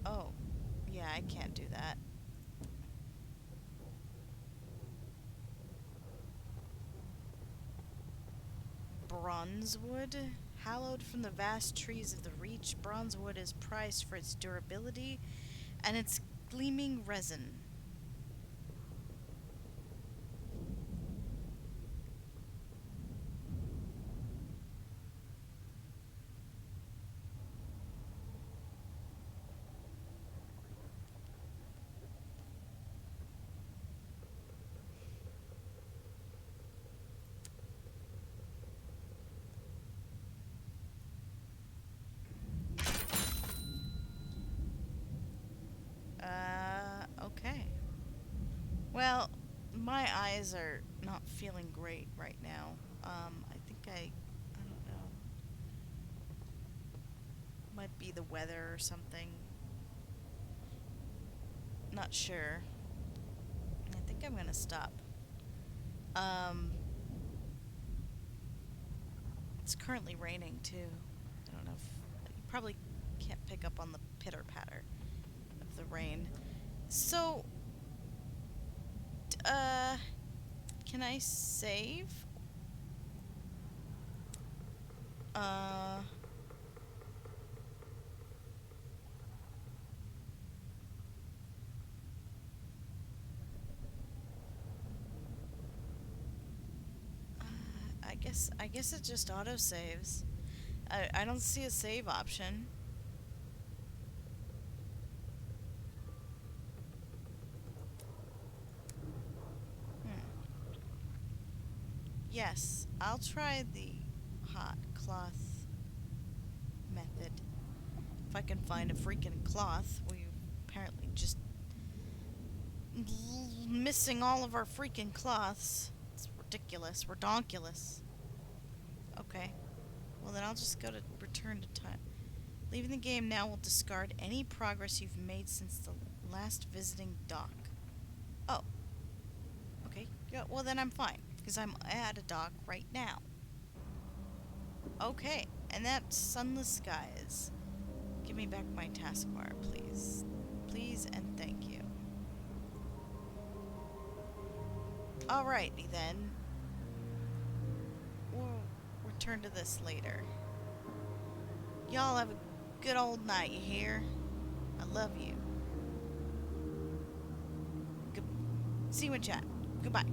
Oh, yeah, I can't do that. Bronzewood? Hallowed from the vast trees of the Reach, bronzewood is prized for its durability and its gleaming resin. Okay. Well, my eyes are not feeling great right now. I think I don't know, might be the weather or something. Not sure. I think I'm gonna stop. Um, it's currently raining too. I don't know if you probably can't pick up on the pitter patter of the rain. So, uh, can I save? Uh, I guess it just auto saves. I don't see a save option. Hmm. Yes, I'll try the hot cloth method. If I can find a freaking cloth, we apparently just missing all of our freaking cloths. It's ridiculous, redonkulous. Okay, well then I'll just go to return to time. Leaving the game now will discard any progress you've made since the Last visiting dock. Oh, okay. Yeah, well then I'm fine, because I'm at a dock right now. Okay, and that's Sunless Skies. Give me back my taskbar, please. Please and thank you. Alrighty then. We'll return to this later. Y'all have a good old night, you hear? I love you. See you in chat. Goodbye.